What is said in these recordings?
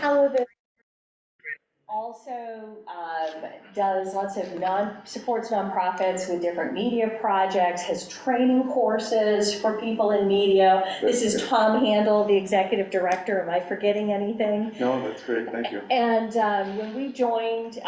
television. Also does lots of supports nonprofits with different media projects, has training courses for people in media. This is Tom Handel, the executive director. Am I forgetting anything? No, that's great, thank you. And when we joined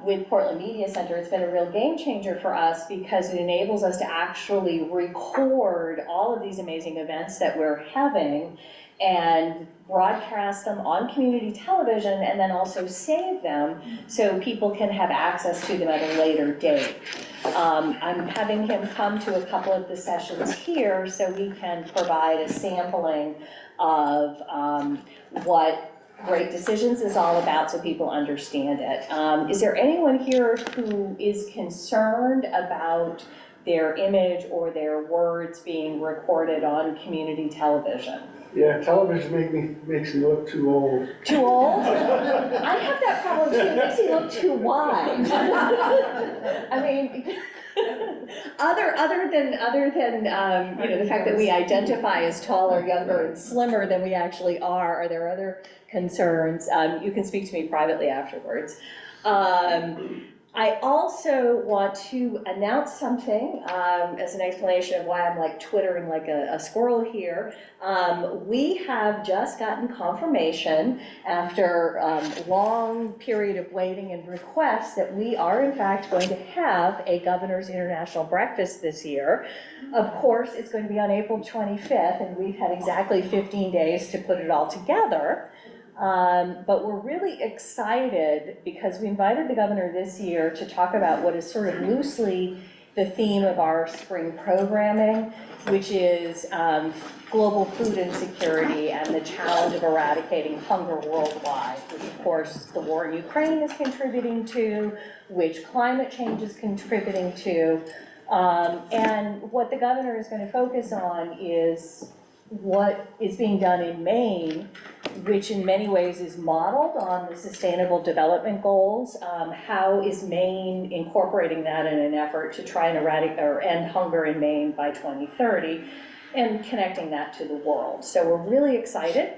with Portland Media Center, it's been a real game changer for us because it enables us to actually record all of these amazing events that we're having and broadcast them on community television and then also save them so people can have access to them at a later date. I'm having him come to a couple of the sessions here so we can provide a sampling of what Great Decisions is all about so people understand it. Is there anyone here who is concerned about their image or their words being recorded on community television? Yeah, television makes me look too old. Too old? I have that problem too. It makes me look too wide. I mean, other than you know, the fact that we identify as taller, younger, and slimmer than we actually are there other concerns? You can speak to me privately afterwards. I also want to announce something as an explanation of why I'm like twittering like a squirrel here. We have just gotten confirmation after a long period of waiting and requests that we are in fact going to have a Governor's International Breakfast this year. Of course, it's going to be on April 25th, and we've had exactly 15 days to put it all together. But we're really excited because we invited the governor this year to talk about what is sort of loosely the theme of our spring programming, which is global food insecurity and the challenge of eradicating hunger worldwide, which of course the war in Ukraine is contributing to, which climate change is contributing to. And what the governor is going to focus on is what is being done in Maine, which in many ways is modeled on the Sustainable Development Goals. How is Maine incorporating that in an effort to try and eradicate or end hunger in Maine by 2030 and connecting that to the world? So we're really excited.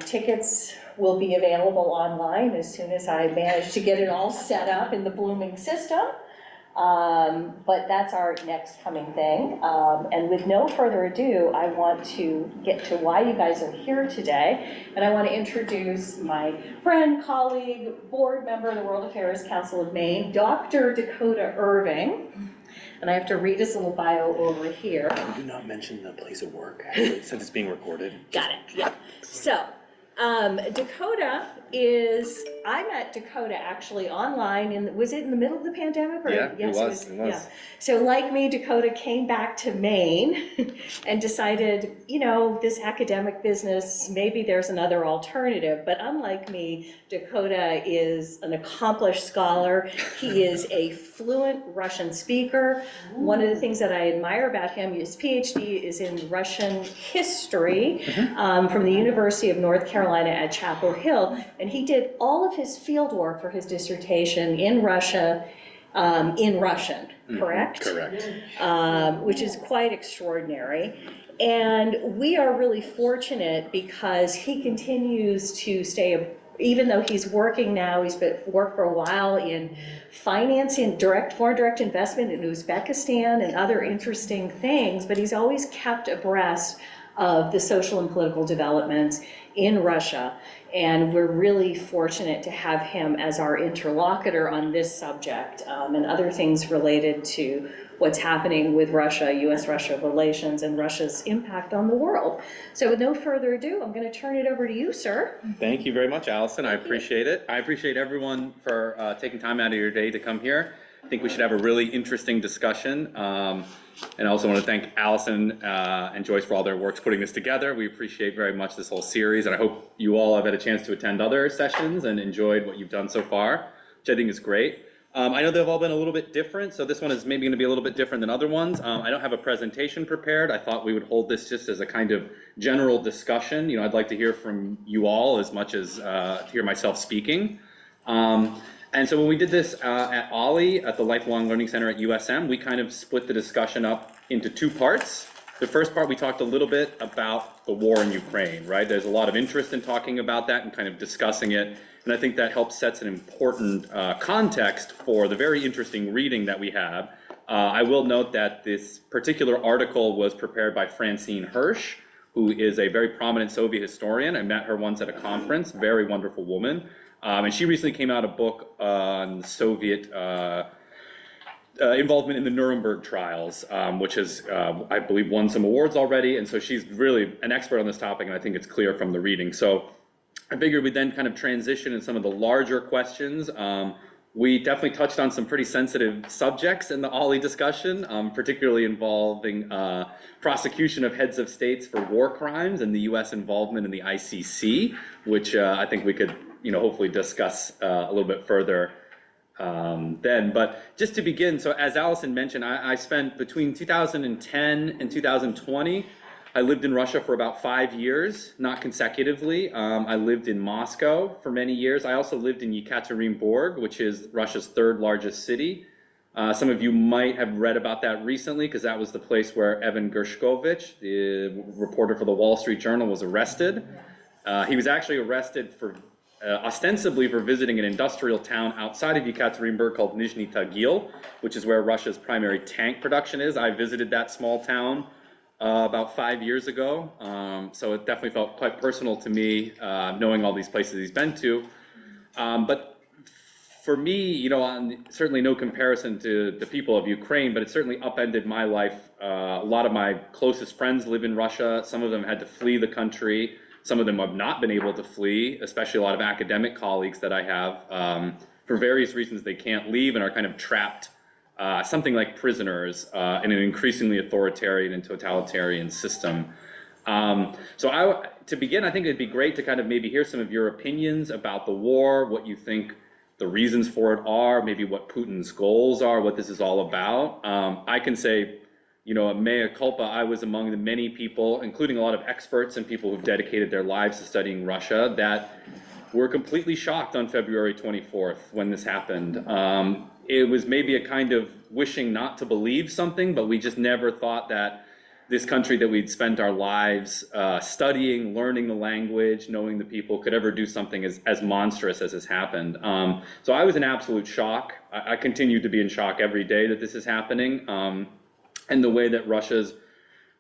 Tickets will be available online as soon as I manage to get it all set up in the blooming system. But that's our next coming thing. And with no further ado, I want to get to why you guys are here today. And I want to introduce my friend, colleague, board member of the World Affairs Council of Maine, Dr. Dakota Irvin. And I have to read his little bio over here. You did not mention the place of work, since it's being recorded. Got it, yeah. So, Dakota is, I met Dakota actually online, was it in the middle of the pandemic? Or? Yeah, Yes, it was. Yeah. So like me, Dakota came back to Maine and decided, you know, this academic business, maybe there's another alternative. But unlike me, Dakota is an accomplished scholar. He is a fluent Russian speaker. One of the things that I admire about him, his PhD is in Russian history from the University of North Carolina at Chapel Hill. And he did all of his field work for his dissertation in Russia, in Russian, correct? Correct. Which is quite extraordinary. And we are really fortunate because he continues to stay, even though he's working now, he's been worked for a while in financing, foreign direct investment in Uzbekistan and other interesting things, but he's always kept abreast of the social and political developments in Russia. And we're really fortunate to have him as our interlocutor on this subject and other things related to what's happening with Russia, US-Russia relations, and Russia's impact on the world. So with no further ado, I'm going to turn it over to you, sir. Thank you very much, Allison. I appreciate it. I appreciate everyone for taking time out of your day to come here. I think we should have a really interesting discussion. And I also want to thank Allison and Joyce for all their work putting this together. We appreciate very much this whole series, and I hope you all have had a chance to attend other sessions and enjoyed what you've done so far, which I think is great. I know they've all been a little bit different, so this one is maybe going to be a little bit different than other ones. I don't have a presentation prepared. I thought we would hold this just as a kind of general discussion. You know, I'd like to hear from you all as much as hear myself speaking. And so when we did this at OLLI, at the Lifelong Learning Center at USM, we kind of split the discussion up into two parts. The first part, we talked a little bit about the war in Ukraine, right? There's a lot of interest in talking about that and kind of discussing it. And I think that helps sets an important context for the very interesting reading that we have. I will note that this particular article was prepared by Francine Hirsch, who is a very prominent Soviet historian. I met her once at a conference, very wonderful woman. And she recently came out a book on Soviet involvement in the Nuremberg trials, which has, I believe, won some awards already. And so she's really an expert on this topic, and I think it's clear from the reading. So I figured we'd then kind of transition in some of the larger questions. We definitely touched on some pretty sensitive subjects in the Ollie discussion, particularly involving prosecution of heads of states for war crimes and the U.S. involvement in the ICC, which I think we could, hopefully discuss a little bit further then. But just to begin, so as Allison mentioned, I spent between 2010 and 2020, I lived in Russia for about 5 years, not consecutively. I lived in Moscow for many years. I also lived in Yekaterinburg, which is Russia's third largest city. Some of you might have read about that recently, because that was the place where Evan Gershkovich, the reporter for the Wall Street Journal, was arrested. He was actually arrested for ostensibly for visiting an industrial town outside of Yekaterinburg called Nizhny Tagil, which is where Russia's primary tank production is. I visited that small town about 5 years ago, so it definitely felt quite personal to me, knowing all these places he's been to. But for me, certainly no comparison to the people of Ukraine, but it certainly upended my life. A lot of my closest friends live in Russia. Some of them had to flee the country. Some of them have not been able to flee, especially a lot of academic colleagues that I have. For various reasons, they can't leave and are kind of trapped, something like prisoners, in an increasingly authoritarian and totalitarian system. To begin, I think it'd be great to kind of maybe hear some of your opinions about the war, what you think the reasons for it are, maybe what Putin's goals are, what this is all about. I can say, mea culpa, I was among the many people, including a lot of experts and people who've dedicated their lives to studying Russia, that were completely shocked on February 24th when this happened. It was maybe a kind of wishing not to believe something, but we just never thought that this country that we'd spent our lives studying, learning the language, knowing the people, could ever do something as monstrous as has happened. So I was in absolute shock. I continue to be in shock every day that this is happening. And the way that Russia's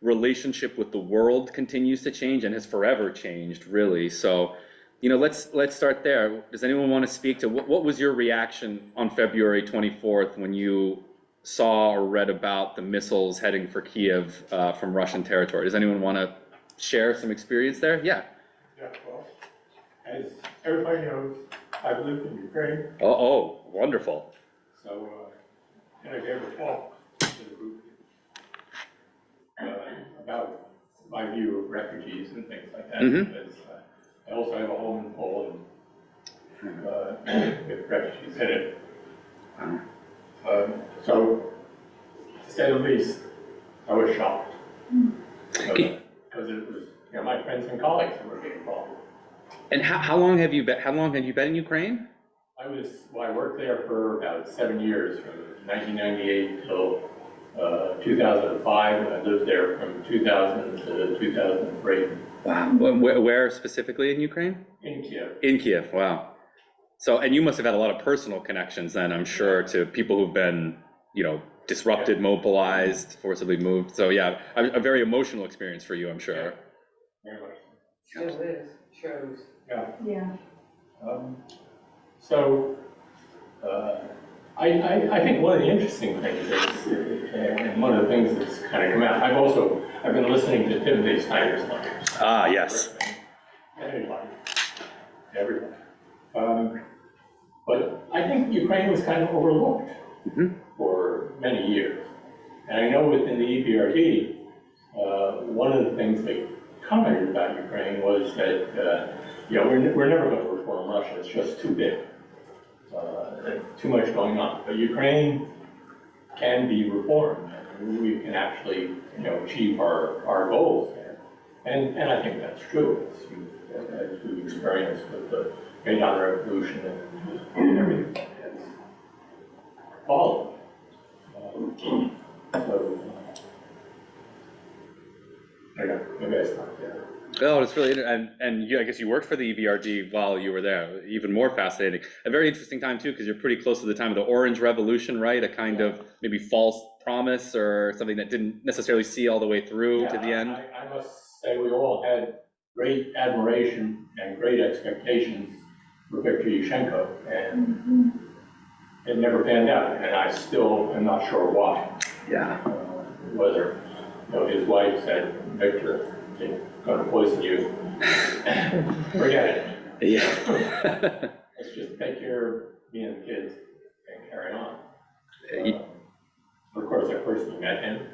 relationship with the world continues to change and has forever changed, really. So, let's start there. Does anyone want to speak to what was your reaction on February 24th when you saw or read about the missiles heading for Kiev from Russian territory? Does anyone want to share some experience there? Yeah. Yeah, well, as everybody knows, I've lived in Ukraine. Oh, wonderful. So, and I gave a talk to the group about my view of refugees and things like that. Because I also have a home in Poland with refugees in it. So, to say the least, I was shocked. Because it was, my friends and colleagues who were being involved. And how long have you been? How long have you been in Ukraine? I worked there for about 7 years, from 1998 till 2005, and I lived there from 2000 to 2003. Wow. Where specifically in Ukraine? In Kiev. In Kiev, wow. So, and you must have had a lot of personal connections then, I'm sure, to people who've been, disrupted, mobilized, forcibly moved. So yeah, a very emotional experience for you, I'm sure. Very much. Still is, shows. Yeah. Yeah. I think one of the interesting things is, and one of the things that's kind of come out, I've been listening to Timothy Snyder's lectures. Ah, yes. Everybody. But I think Ukraine was kind of overlooked for many years. And I know within the EBRD, one of the things they commented about Ukraine was that, we're never going to reform Russia, it's just too big. Too much going on. But Ukraine can be reformed, and we can actually, achieve our goals there. And I think that's true, as we've experienced with the Maidan Revolution and everything that's followed. Okay, maybe I stopped there. Oh, it's really, and you, I guess you worked for the EBRD while you were there, even more fascinating. A very interesting time too, because you're pretty close to the time of the Orange Revolution, right? A kind of maybe false promise or something that didn't necessarily see all the way through to the end. I must say we all had great admiration and great expectations for Viktor Yushchenko, and it never panned out, and I still am not sure why. Yeah. Whether, his wife said, Victor, they're gonna poison you. Forget it. Yeah. Let's just take care of me and the kids and carry on. Of course, I personally met him.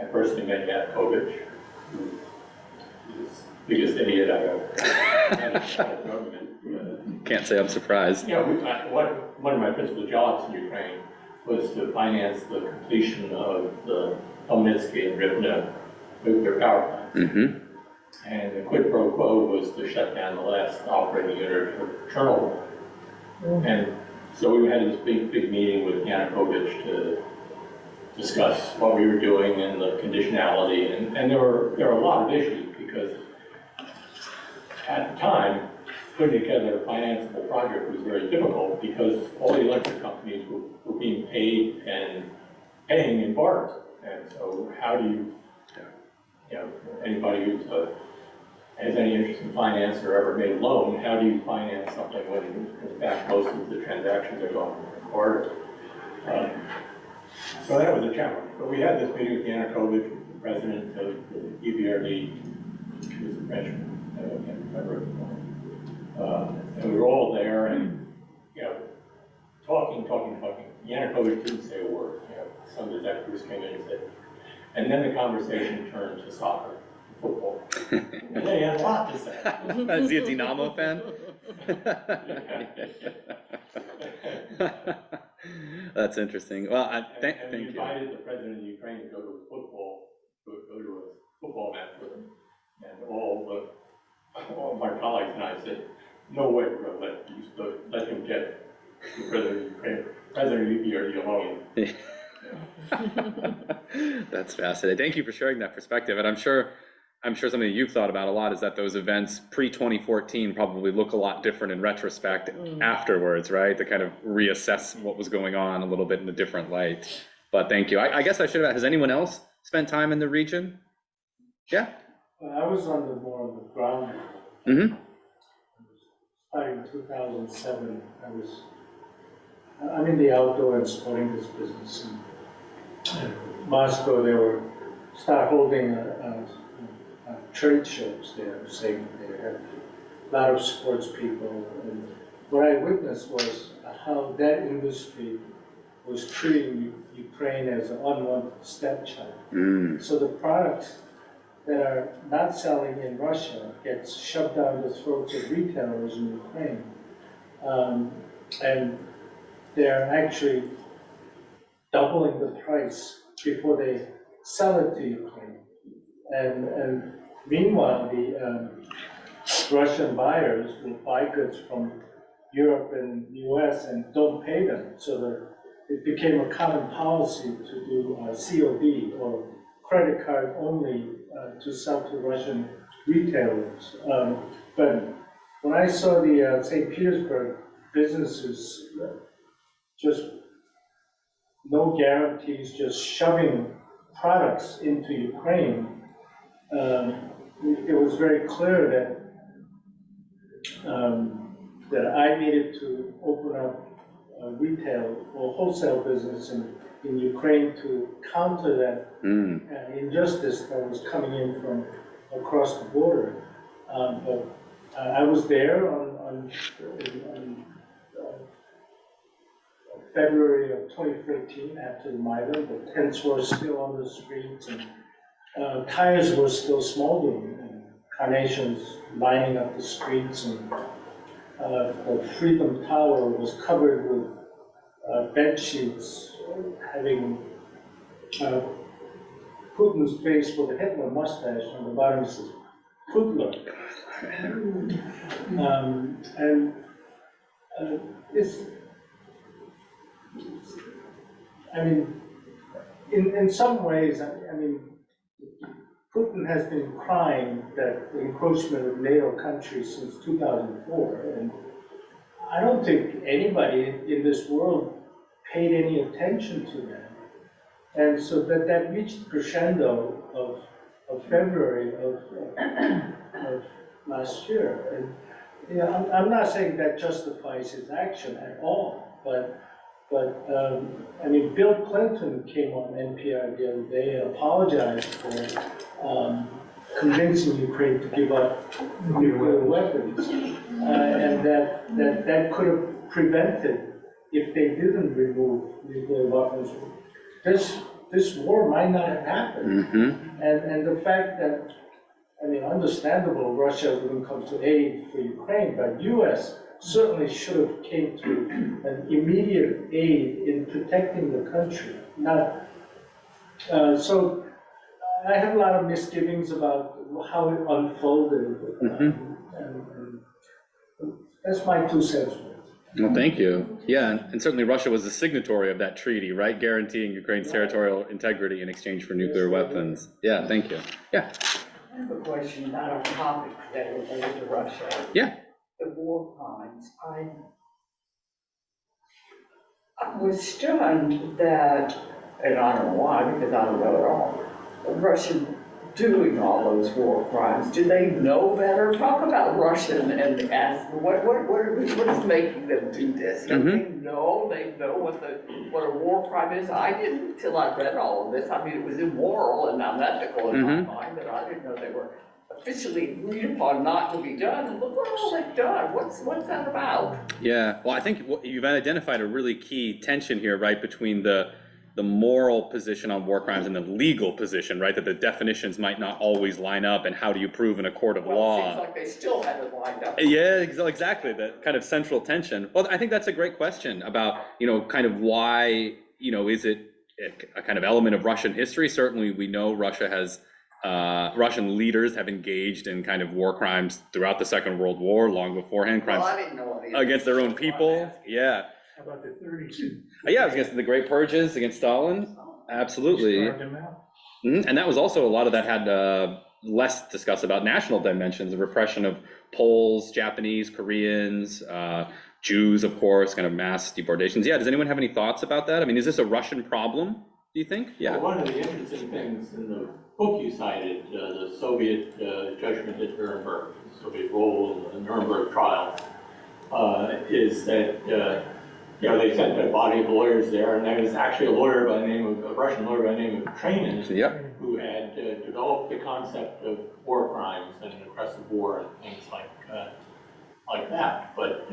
I personally met Yanukovych, who is the biggest idiot I ever met in the government. Can't say I'm surprised. Yeah, one of my principal jobs in Ukraine was to finance the completion of the Elmitsky and Rivne nuclear power plants. Mm-hmm. And the quid pro quo was to shut down the last operating unit of Chernobyl. And so we had this big meeting with Yanukovych to discuss what we were doing and the conditionality. And there were a lot of issues because at the time, putting together a financeable project was very difficult because all the electric companies were being paid and paying in barter. And so how do you anybody who has any interest in finance or ever made a loan, how do you finance something when in fact most of the transactions are going in barter? So that was a challenge. But we had this meeting with Yanukovych, the president of the EBRD, he was a Frenchman, I can't remember. And we were all there and, talking. Yanukovych didn't say a word. Some of his experts came in and said, and then the conversation turned to soccer, football. And they had a lot to say. Is he a Dynamo fan? That's interesting. Well, thank we you. invited the president of Ukraine to go to a football match with him. And all of my colleagues and I said, no way we're going to let him get the president of Ukraine, president of EBRD alone. That's fascinating. Thank you for sharing that perspective. And I'm sure something that you've thought about a lot is that those events pre-2014 probably look a lot different in retrospect afterwards, right? To kind of reassess what was going on a little bit in a different light. But thank you. I guess I should have, has anyone else spent time in the region? Yeah? I was on the more of the ground. Mm-hmm. Starting in 2007, I'm in the outdoor and sporting goods business. In Moscow, they were start holding trade shows there, saying they had a lot of sports people. And what I witnessed was how that industry was treating Ukraine as an unwanted stepchild. So the products that are not selling in Russia gets shoved down the throats of retailers in Ukraine. And they're actually doubling the price before they sell it to Ukraine. And meanwhile, the Russian buyers will buy goods from Europe and the US and don't pay them. So it became a common policy to do COD or credit card only to sell to Russian retailers. But when I saw the St. Petersburg businesses just no guarantees, just shoving products into Ukraine, it was very clear that I needed to open up a retail or wholesale business in Ukraine to counter that injustice that was coming in from across the border. But I was there on February of 2013 after the Maidan. The tents were still on the streets and tires were still smoldering and carnations lining up the streets, and the Freedom Tower was covered with bed sheets having Putin's face with a Hitler mustache. On the bottom it says Putler. I mean, in some ways, I mean, Putin has been crying that the encroachment of NATO countries since 2004, and I don't think anybody in this world paid any attention to that. And so that reached crescendo of February of last year. And you know, I'm not saying that justifies his action at all, but I mean, Bill Clinton came on NPR the other day and apologized for convincing Ukraine to give up nuclear weapons, and that could have prevented, if they didn't remove nuclear weapons, this war might not have happened. Mm-hmm. And the fact that, I mean, understandable, Russia wouldn't come to aid for Ukraine, but U.S. certainly should have came to an immediate aid in protecting the country. Not, so I have a lot of misgivings about how it unfolded, and that's my 2 cents. Well, thank you. Yeah, and certainly Russia was a signatory of that treaty, right? Guaranteeing Ukraine's territorial integrity in exchange for nuclear weapons. Yeah, thank you. Yeah. I have a question about our topic today related to Russia. Yeah. The war crimes. I was stunned that, and I don't know why, because I don't know at all, Russia doing all those war crimes. Do they know better? Talk about Russia and ask what is making them do this? Don't they know? They know what a war crime is. I didn't until I read all of this. I mean, it was immoral and unethical in my mind, but I didn't know they were officially agreed upon not to be done. And look what all they've done. What's that about? Yeah. Well, I think you've identified a really key tension here, right, between the moral position on war crimes and the legal position, right? That the definitions might not always line up, and how do you prove in a court of law? It seems like they still haven't lined up. Yeah, exactly. That kind of central tension. Well, I think that's a great question about, kind of why, is it a kind of element of Russian history? Certainly, we know Russia has, Russian leaders have engaged in kind of war crimes throughout the Second World War, long beforehand, crimes Well, I didn't know any of against their own this. people. Yeah. How about the 30s? Yeah, it was against the Great Purges, against Stalin. Absolutely. And that was also, a lot of that had less discussed about national dimensions, the repression of Poles, Japanese, Koreans, Jews, of course, kind of mass deportations. Yeah, does anyone have any thoughts about that? I mean, is this a Russian problem, do you think? Yeah. Well, one of the interesting things in the book you cited, the Soviet judgment at Nuremberg, the Soviet role in the Nuremberg trial, is that they sent a body of lawyers there, and there was actually a Russian lawyer by the name of Trainin, who had developed the concept of war crimes and aggressive war and things like that. But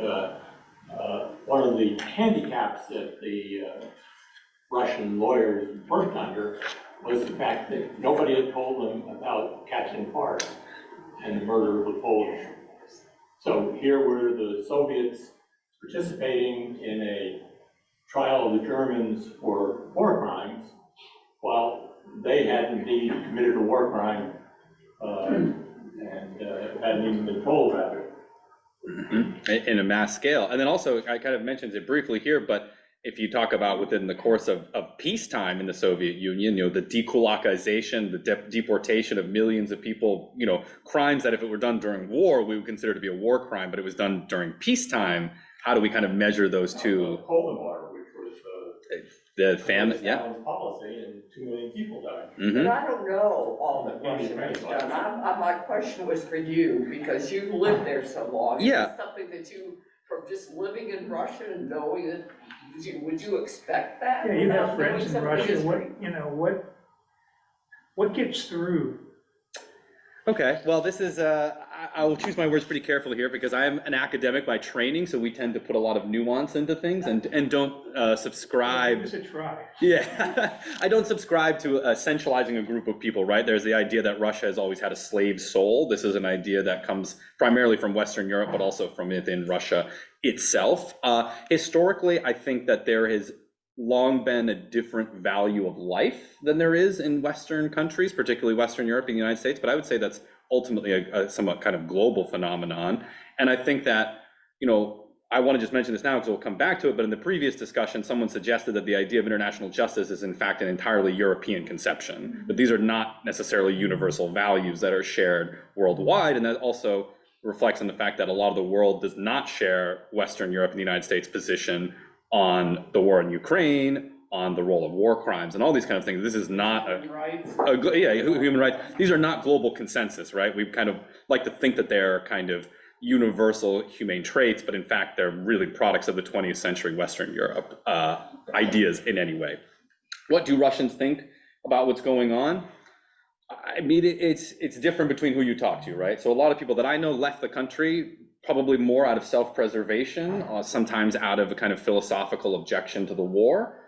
one of the handicaps that the Russian lawyers worked under was the fact that nobody had told them about Katyn and the murder of the Polish. So here were the Soviets participating in a trial of the Germans for war crimes, while they had indeed committed a war crime and hadn't even been told about it. In a mass scale. And then also, I kind of mentioned it briefly here, but if you talk about within the course of peacetime in the Soviet Union, the dekulakization, the deportation of millions of people, crimes that if it were done during war, we would consider to be a war crime, but it was done during peacetime. How do we kind of measure those two? Holodomor, which was the famine, Stalin's policy, and 2 million people died. But I don't know all that Russia has done. My question was for you, because you lived there so long. Yeah. Is it something that you, from just living in Russia and knowing it, would you expect that? Yeah, you have without friends knowing in Russia, history? what gets through? Okay, well, this is, I will choose my words pretty carefully here, because I am an academic by training, so we tend to put a lot of nuance into things and don't subscribe. Give us a try. Yeah, I don't subscribe to centralizing a group of people, right? There's the idea that Russia has always had a slave soul. This is an idea that comes primarily from Western Europe, but also from within Russia itself. Historically, I think that there has long been a different value of life than there is in Western countries, particularly Western Europe and the United States. But I would say that's ultimately a somewhat kind of global phenomenon. And I think that, I want to just mention this now because we'll come back to it, but in the previous discussion, someone suggested that the idea of international justice is in fact an entirely European conception, but these are not necessarily universal values that are shared worldwide, and that also reflects on the fact that a lot of the world does not share Western Europe and the United States position on the war in Ukraine, on the role of war crimes, and all these kind of things. This is not human rights. These are not global consensus, right? We kind of like to think that they're kind of universal humane traits, but in fact, they're really products of the 20th century Western Europe ideas in any way. What do Russians think about what's going on? I mean, it's different between who you talk to, right? So a lot of people that I know left the country probably more out of self-preservation, sometimes out of a kind of philosophical objection to the war.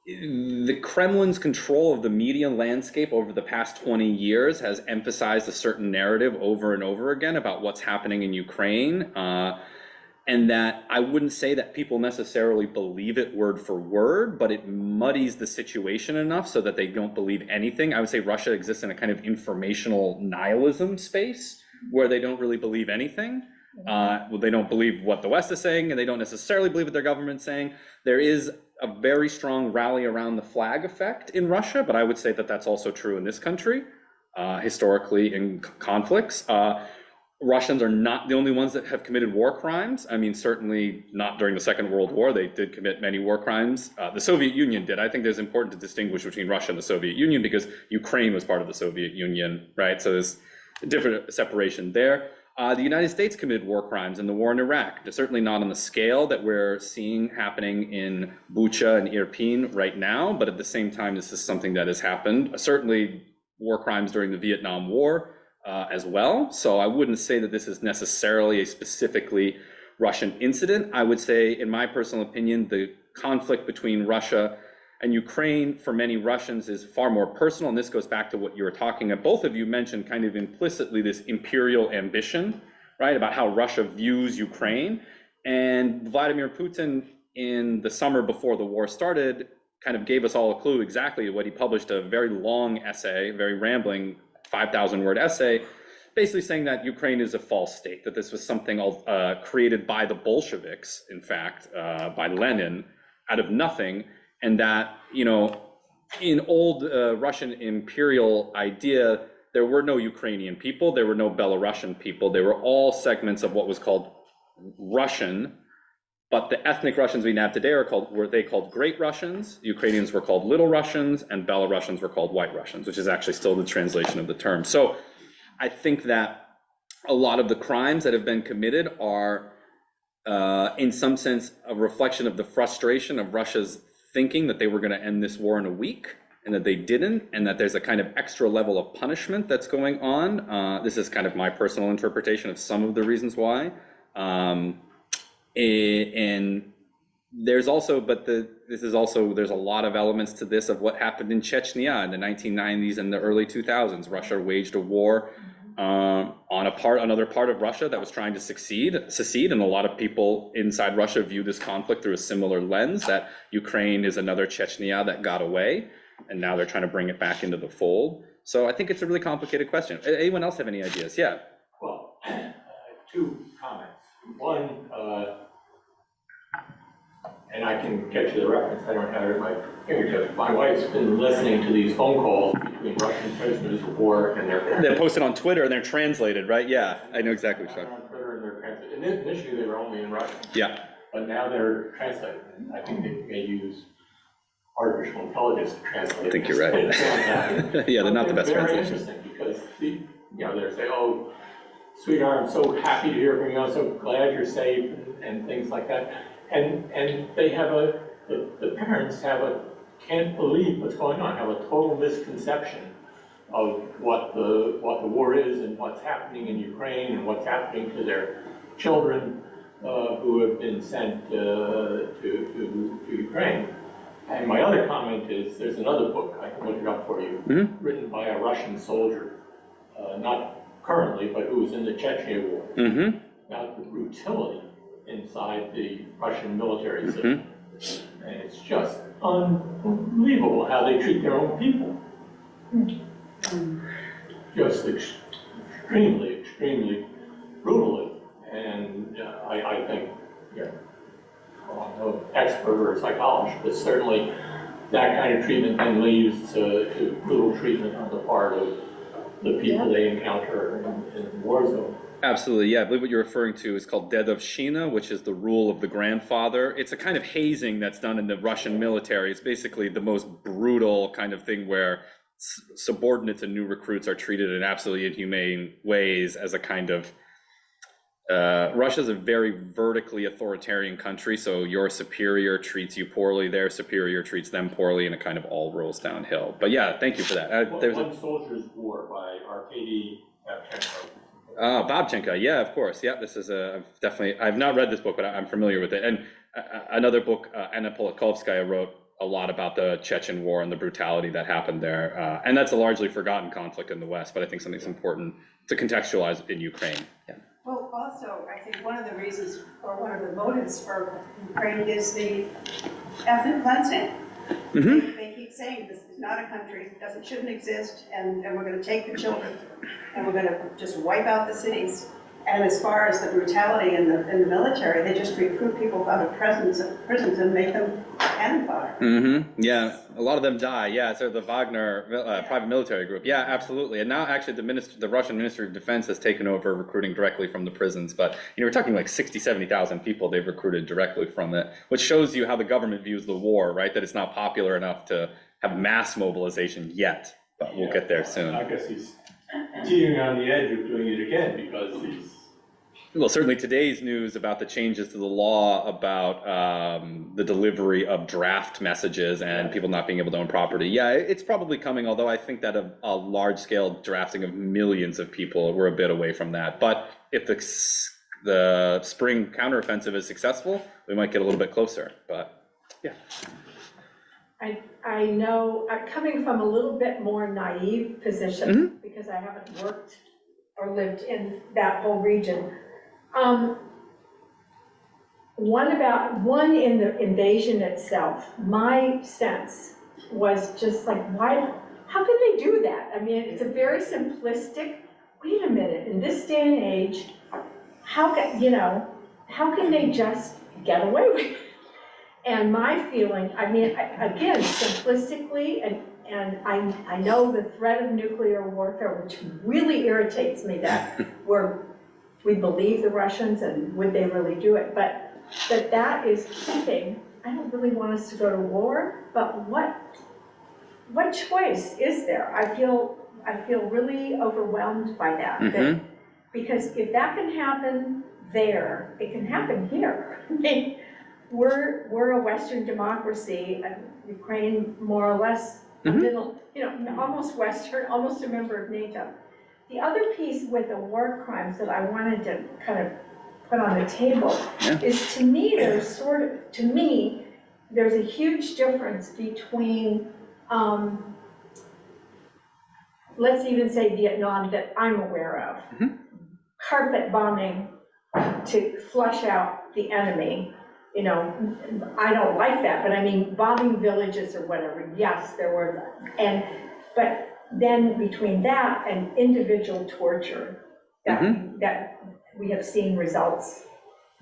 The Kremlin's control of the media landscape over the past 20 years has emphasized a certain narrative over and over again about what's happening in Ukraine, and that I wouldn't say that people necessarily believe it word for word, but it muddies the situation enough so that they don't believe anything. I would say Russia exists in a kind of informational nihilism space where they don't really believe anything. Well, they don't believe what the West is saying, and they don't necessarily believe what their government's saying. There is a very strong rally around the flag effect in Russia, but I would say that that's also true in this country, historically in conflicts. Russians are not the only ones that have committed war crimes. I mean, certainly not during the Second World War. They did commit many war crimes. The Soviet Union did. I think there's important to distinguish between Russia and the Soviet Union because Ukraine was part of the Soviet Union, right? So there's a different separation there. The United States committed war crimes in the war in Iraq. They're certainly not on the scale that we're seeing happening in Bucha and Irpin right now, but at the same time, this is something that has happened. Certainly war crimes during the Vietnam War as well. So I wouldn't say that this is necessarily a specifically Russian incident. I would say, in my personal opinion, the conflict between Russia and Ukraine for many Russians is far more personal, and this goes back to what you were talking about. Both of you mentioned kind of implicitly this imperial ambition, right, about how Russia views Ukraine. And Vladimir Putin, in the summer before the war started, kind of gave us all a clue exactly what he published, a very long essay, very rambling 5,000-word essay, basically saying that Ukraine is a false state, that this was something created by the Bolsheviks, in fact, by Lenin, out of nothing. And that, you know, in old Russian imperial idea, there were no Ukrainian people, there were no Belarusian people, they were all segments of what was called Russian, but the ethnic Russians we have today were called Great Russians, Ukrainians were called Little Russians, and Belarusians were called White Russians, which is actually still the translation of the term. So I think that a lot of the crimes that have been committed are, in some sense, a reflection of the frustration of Russia's thinking that they were going to end this war in a week and that they didn't, and that there's a kind of extra level of punishment that's going on. This is kind of my personal interpretation of some of the reasons why. And there's also, there's a lot of elements to this of what happened in Chechnya in the 1990s and the early 2000s. Russia waged a war on another part of Russia that was trying to secede, and a lot of people inside Russia view this conflict through a similar lens, that Ukraine is another Chechnya that got away, and now they're trying to bring it back into the fold. So I think it's a really complicated question. Anyone else have any ideas? Yeah. Well, two comments. One, and I can get you the reference, I don't have it at my fingertips. My wife's been listening to these phone calls between Russian prisoners of war and their parents. They're posted on Twitter and they're translated, right? Yeah, I know exactly what you're talking about. On Twitter and they're translated. And initially they were only in Russian. Yeah. But now they're translated. I think they may use artificial intelligence to translate. I think you're right. Yeah, they're not the best Very translations. interesting because they're saying, "Oh, sweetheart, I'm so happy to hear from you. I'm so glad you're safe," and things like that. And they have the parents can't believe what's going on, have a total misconception of what the war is and what's happening in Ukraine and what's happening to their children who have been sent to Ukraine. And my other comment is, there's another book, I can look it up for you, written by a Russian soldier, not currently, but who was in the Chechnya War, about the brutality inside the Russian military system. And it's just unbelievable how they treat their own people. Just extremely, extremely brutal. or a psychologist, but certainly that kind of treatment then leads to brutal treatment on the part of the people they encounter in the war zone. Absolutely, yeah. I believe what you're referring to is called Death of Shina, which is the rule of the grandfather. It's a kind of hazing that's done in the Russian military. It's basically the most brutal kind of thing where subordinates and new recruits are treated in absolutely inhumane ways as a kind of Russia's a very vertically authoritarian country, so your superior treats you poorly, their superior treats them poorly, and it kind of all rolls downhill. But yeah, thank you for that. One Soldier's War by Arkady Babchenko, yeah, of course. Yeah, this is I've not read this book, but I'm familiar with it. And another book, Anna Politkovskaya wrote a lot about the Chechen War and the brutality that happened there. And that's a largely forgotten conflict in the West, but I think something's important to contextualize in Ukraine. Yeah. Well, also, I think one of the reasons, or one of the motives for Ukraine is the ethnic cleansing. Mm-hmm. They keep saying this is not a country, shouldn't exist, and we're going to take the children, and we're going to just wipe out the cities. And as far as the brutality in the military, they just recruit people out of prisons and make them cannon fodder. Mm-hmm. Yeah, a lot of them die. Yeah, so the Wagner private military group. Yeah, absolutely. And now actually the Russian Ministry of Defense has taken over recruiting directly from the prisons. But we're talking like 60, 70,000 people they've recruited directly from it, which shows you how the government views the war, right? That it's not popular enough to have mass mobilization yet, but we'll get there soon. I guess he's teetering on the edge of doing it again because he's... Well, certainly today's news about the changes to the law about the delivery of draft messages and people not being able to own property. Yeah, it's probably coming, although I think that a large-scale drafting of millions of people, we're a bit away from that. But if the spring counteroffensive is successful, we might get a little bit closer, but yeah. I know, I'm coming from a little bit more naive position because I haven't worked or lived in that whole region. One in the invasion itself, my sense was just like, how can they do that? I mean, it's a very simplistic, wait a minute, in this day and age, how can they just get away with it? And my feeling, I mean, again, simplistically, and I know the threat of nuclear warfare, which really irritates me that we believe the Russians and would they really do it, but that is thinking, I don't really want us to go to war, but what choice is there? I feel really overwhelmed by that, because if that can happen there, it can happen here. I mean, we're a Western democracy, and Ukraine more or less a middle, almost Western, almost a member of NATO. The other piece with the war crimes that I wanted to kind of put on the table is, to me, there's a huge difference between, let's even say Vietnam that I'm aware of, carpet bombing to flush out the enemy. I don't like that, but I mean, bombing villages or whatever, yes, there were, but then between that and individual torture, that we have seen results,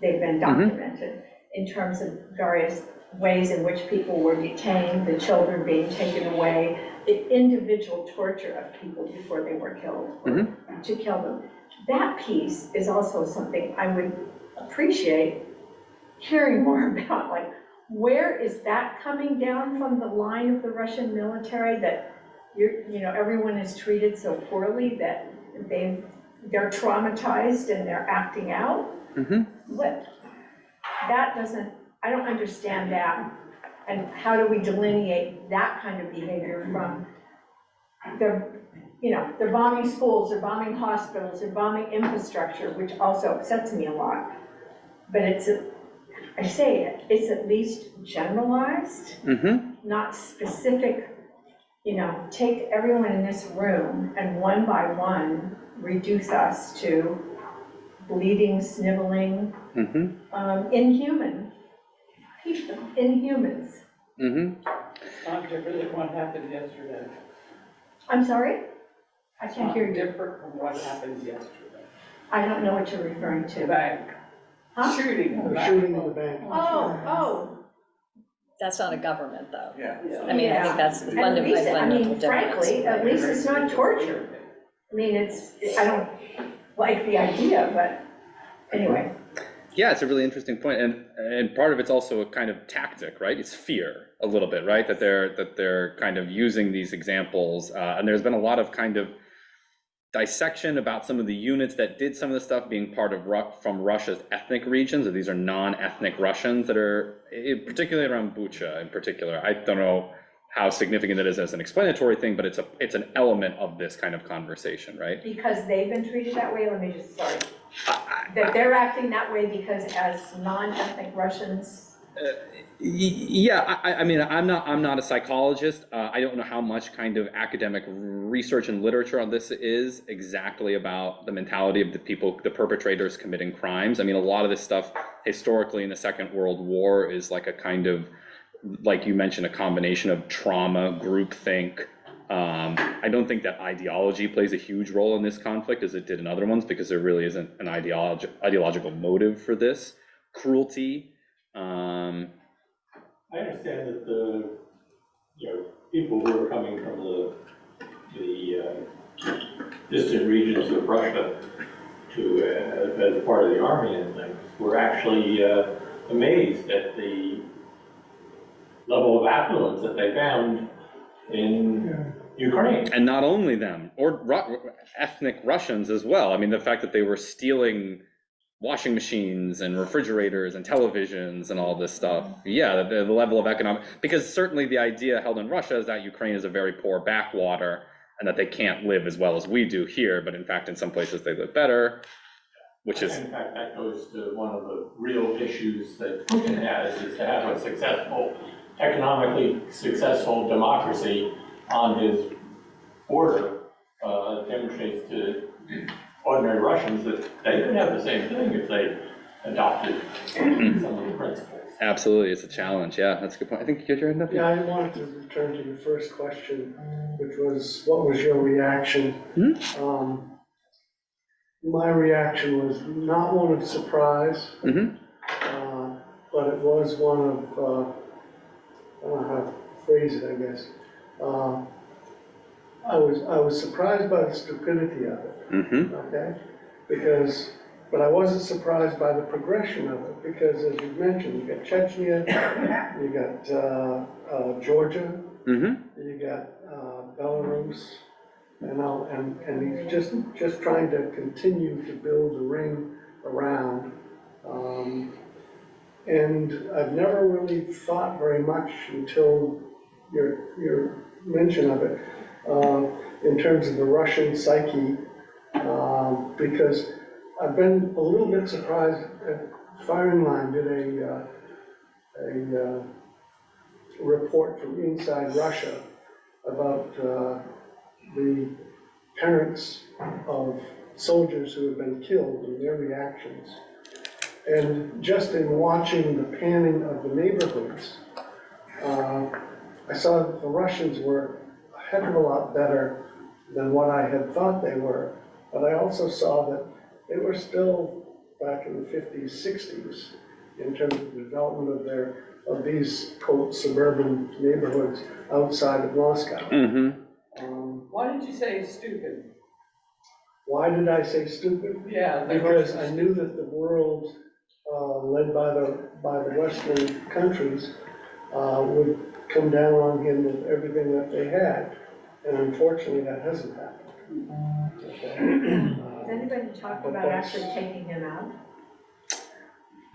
they've been documented in terms of various ways in which people were detained, the children being taken away, the individual torture of people before they were killed, or to kill them. That piece is also something I would appreciate hearing more about, like, where is that coming down from the line of the Russian military, that everyone is treated so poorly that they're traumatized and they're acting out? I don't understand that. And how do we delineate that kind of behavior from they're bombing schools, they're bombing hospitals, they're bombing infrastructure, which also upsets me a lot. But it's at least generalized, not specific. Take everyone in this room and one by one reduce us to bleeding, sniveling, inhuman people, inhumans. Not different than what happened yesterday. I'm sorry? I can't hear you. Different from what happened yesterday. I don't know what you're referring to. Bank. Huh? Shooting in the bank. Shooting in the bank. Oh, That's not a government, though. Yeah. I mean, I think that's the And at least, I fundamental mean, difference. frankly, at least it's not torture. I mean, I don't like the idea, but anyway. Yeah, it's a really interesting point, and part of it's also a kind of tactic, right? It's fear a little bit, right? That they're kind of using these examples, and there's been a lot of kind of dissection about some of the units that did some of the stuff being part of from Russia's ethnic regions, or these are non-ethnic Russians that are, particularly around Bucha in particular. I don't know how significant it is as an explanatory thing, but it's an element of this kind of conversation, right? Because they've been treated that way, let me just, sorry. That they're acting that way because as non-ethnic Russians. Yeah, I mean, I'm not a psychologist. I don't know how much kind of academic research and literature on this is exactly about the mentality of the people, the perpetrators committing crimes. I mean, a lot of this stuff historically in the Second World War is like a kind of, like you mentioned, a combination of trauma, groupthink. I don't think that ideology plays a huge role in this conflict as it did in other ones, because there really isn't an ideological motive for this. Cruelty. I understand that the, people who are coming from the distant regions of Russia to, as part of the army and things, were actually amazed at the level of affluence that they found in Ukraine. And not only them, or ethnic Russians as well. I mean, the fact that they were stealing washing machines and refrigerators and televisions and all this stuff. Yeah, the level of economic, because certainly the idea held in Russia is that Ukraine is a very poor backwater and that they can't live as well as we do here, but in fact, in some places they live better, which is... In fact, that goes to one of the real issues that Putin has, is to have a successful, economically successful democracy on his border, demonstrates to ordinary Russians that they could have the same thing if they adopted some of the principles. Absolutely, it's a challenge. Yeah, that's a good point. I think you got your hand up. Yeah, I wanted to return to your first question, which was, what was your reaction? My reaction was not one of surprise, but it was one of, I don't know how to phrase it, I guess. I was surprised by the stupidity of it. Okay, but I wasn't surprised by the progression of it, because as you mentioned, you got Chechnya, you got Georgia, you got Belarus, and he's just trying to continue to build a ring around. And I've never really thought very much until your mention of it, in terms of the Russian psyche. Because I've been a little bit surprised that Firing Line did a report from inside Russia about the parents of soldiers who have been killed and their reactions. And just in watching the panning of the neighborhoods, I saw that the Russians were a heck of a lot better than what I had thought they were. But I also saw that they were still back in the 50s, 60s in terms of the development of these quote suburban neighborhoods outside of Moscow. Why did you say stupid? Why did I say stupid? Yeah. Because I knew that the world, led by the Western countries, would come down on him with everything that they had, and unfortunately that hasn't happened. Has anybody talked about actually taking him out?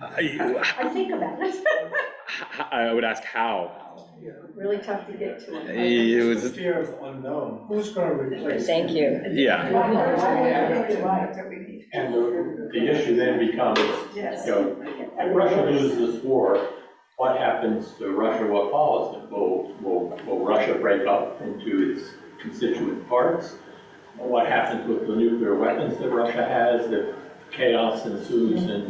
I think about it. I would ask how. Really tough to get to him. It was, The fear of unknown. Who's going to replace him? Thank you. yeah. And the issue then becomes, Yes. if Russia loses this war, what happens to Russia? What follows it? Will Russia break up into its constituent parts? What happens with the nuclear weapons that Russia has if chaos ensues in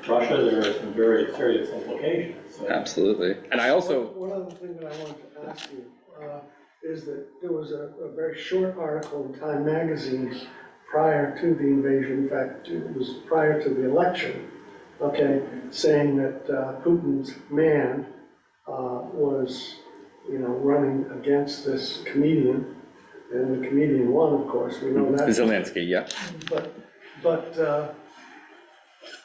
Russia? There are some very serious implications. So. Absolutely. And I also... One other thing that I wanted to ask you is that there was a very short article in Time magazine prior to the invasion. In fact, it was prior to the election, okay, saying that Putin's man was, running against this comedian, and the comedian won, of course, we know that. Zelensky, yeah. But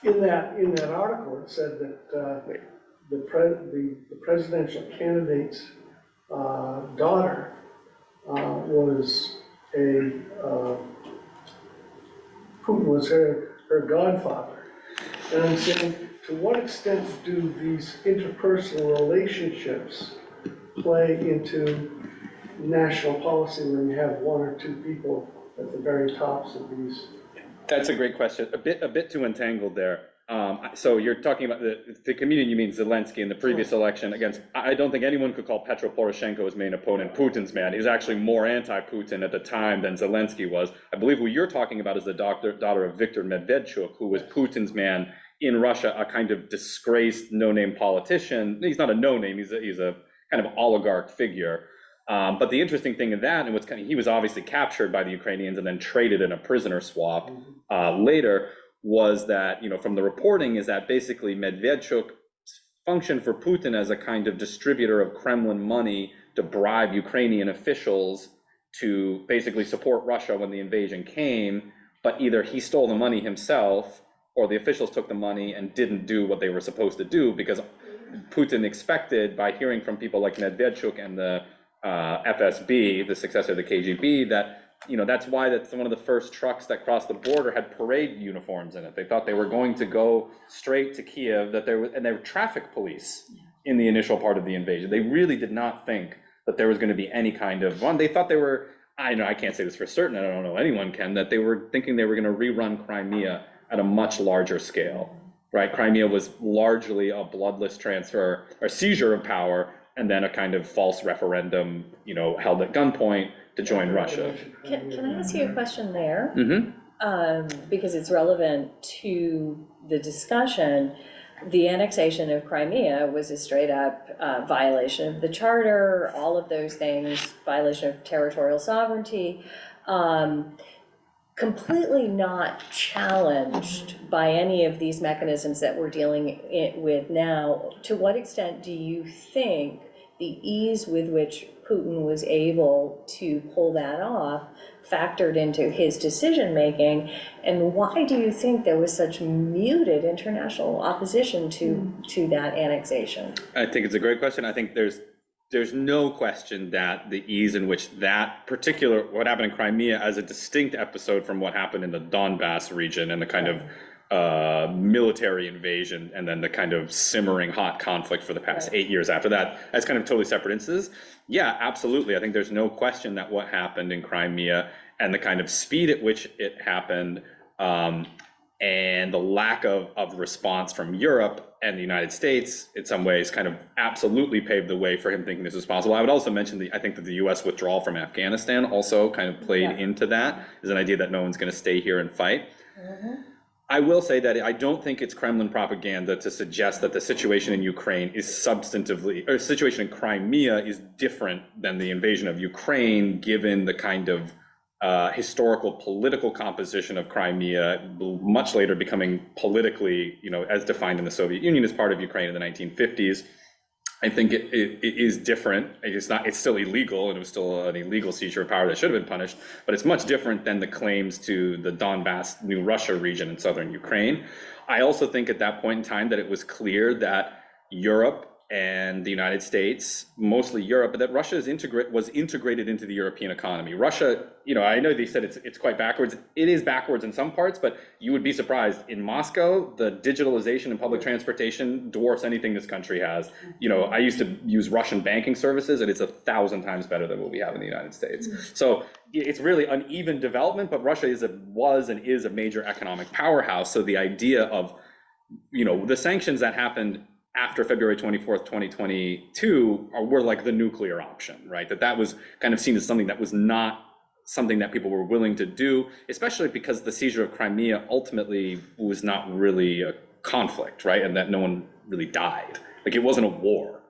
in that article, it said that the presidential candidate's daughter was Putin was her godfather. And I'm saying, to what extent do these interpersonal relationships play into national policy when you have one or two people at the very tops of these? That's a great question. A bit too entangled there. So you're talking about the comedian, you mean Zelensky in the previous election against, I don't think anyone could call Petro Poroshenko's main opponent Putin's man. He's actually more anti-Putin at the time than Zelensky was. I believe who you're talking about is the daughter of Viktor Medvedchuk, who was Putin's man in Russia, a kind of disgraced no-name politician. He's not a no-name, he's a kind of oligarch figure. But the interesting thing in that, and he was obviously captured by the Ukrainians and then traded in a prisoner swap later, was that, from the reporting, is that basically Medvedchuk functioned for Putin as a kind of distributor of Kremlin money to bribe Ukrainian officials to basically support Russia when the invasion came, but either he stole the money himself or the officials took the money and didn't do what they were supposed to do, because Putin expected, by hearing from people like Medvedchuk and the FSB, the successor of the KGB, that that's why that's one of the first trucks that crossed the border had parade uniforms in it. They thought they were going to go straight to Kiev, and they were traffic police in the initial part of the invasion. They really did not think that there was going to be any kind of one. They thought they were, I can't say this for certain, I don't know anyone can, that they were thinking they were going to rerun Crimea at a much larger scale, right? Crimea was largely a bloodless transfer or seizure of power, and then a kind of false referendum, held at gunpoint to join Russia. Can I ask you a question there? Mm-hmm. Because it's relevant to the discussion. The annexation of Crimea was a straight up violation of the charter, all of those things, violation of territorial sovereignty, completely not challenged by any of these mechanisms that we're dealing with now. To what extent do you think the ease with which Putin was able to pull that off factored into his decision-making, and why do you think there was such muted international opposition to that annexation? I think it's a great question. I think there's no question that the ease in which that particular, what happened in Crimea, as a distinct episode from what happened in the Donbass region and the kind of military invasion, and then the kind of simmering hot conflict for the past 8 years after that, as kind of totally separate instances. Yeah, absolutely. I think there's no question that what happened in Crimea and the kind of speed at which it happened, and the lack of response from Europe and the United States, in some ways, kind of absolutely paved the way for him thinking this was possible. I would also mention I think that the US withdrawal from Afghanistan also kind of played into that, is an idea that no one's going to stay here and fight. I will say that I don't think it's Kremlin propaganda to suggest that the situation in Ukraine is substantively, or the situation in Crimea is different than the invasion of Ukraine, given the kind of historical political composition of Crimea, much later becoming politically, as defined in the Soviet Union as part of Ukraine in the 1950s. I think it is different. It's still illegal, and it was still an illegal seizure of power that should have been punished, but it's much different than the claims to the Donbass, New Russia region in southern Ukraine. I also think at that point in time that it was clear that Europe and the United States, mostly Europe, but that Russia was integrated into the European economy. Russia, I know they said it's quite backwards. It is backwards in some parts, but you would be surprised. In Moscow, the digitalization in public transportation dwarfs anything this country has. I used to use Russian banking services, and it's 1,000 times better than what we have in the United States. So it's really uneven development, but Russia was and is a major economic powerhouse. So the idea of, the sanctions that happened after February 24th, 2022 were like the nuclear option, right? That was kind of seen as something that was not something that people were willing to do, especially because the seizure of Crimea ultimately was not really a conflict, right? And that no one really died. Like, it wasn't a war.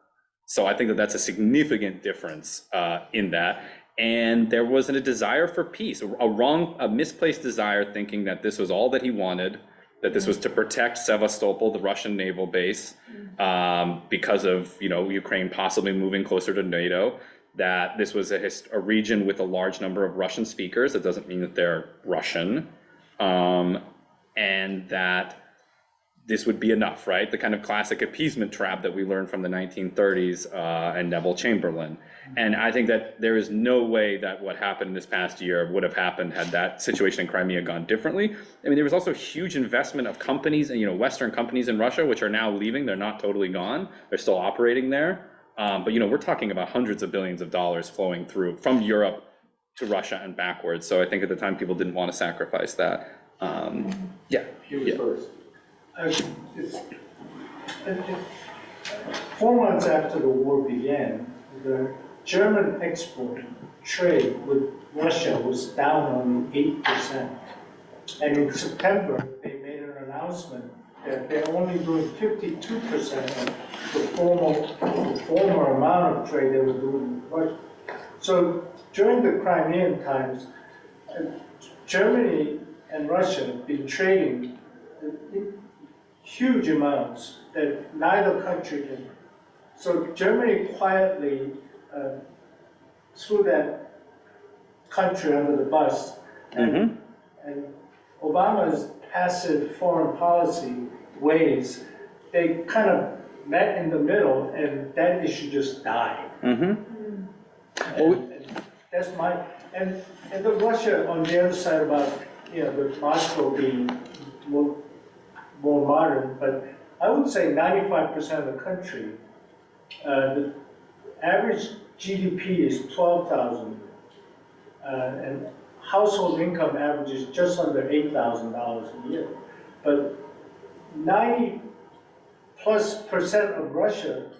So I think that that's a significant difference in that. And there wasn't a desire for peace, a misplaced desire, thinking that this was all that he wanted, that this was to protect Sevastopol, the Russian naval base, because of, you know, Ukraine possibly moving closer to NATO, that this was a region with a large number of Russian speakers. That doesn't mean that they're Russian, and that this would be enough, right? The kind of classic appeasement trap that we learned from the 1930s and Neville Chamberlain. And I think that there is no way that what happened this past year would have happened had that situation in Crimea gone differently. I mean, there was also huge investment of companies and, you know, Western companies in Russia, which are now leaving. They're not totally gone. They're still operating there. But, you know, we're talking about hundreds of billions of dollars flowing through from Europe to Russia and backwards. So I think at the time people didn't want to sacrifice that. Yeah. He was first. It's- 4 months after the war began, the German export trade with Russia was down only 8%. And in September, they made an announcement that they're only doing 52% of the former amount of trade they were doing with Russia. So during the Crimean times, Germany and Russia have been trading huge amounts that neither country can. So Germany quietly threw that country under the bus. And Obama's passive foreign policy ways, they kind of met in the middle, and that issue just died. And that's my, and the Russia on the other side about, you know, the Moscow being more modern, but I would say 95% of the country, the average GDP is 12,000, and household income averages just under $8,000 a year. But 90+% of Russia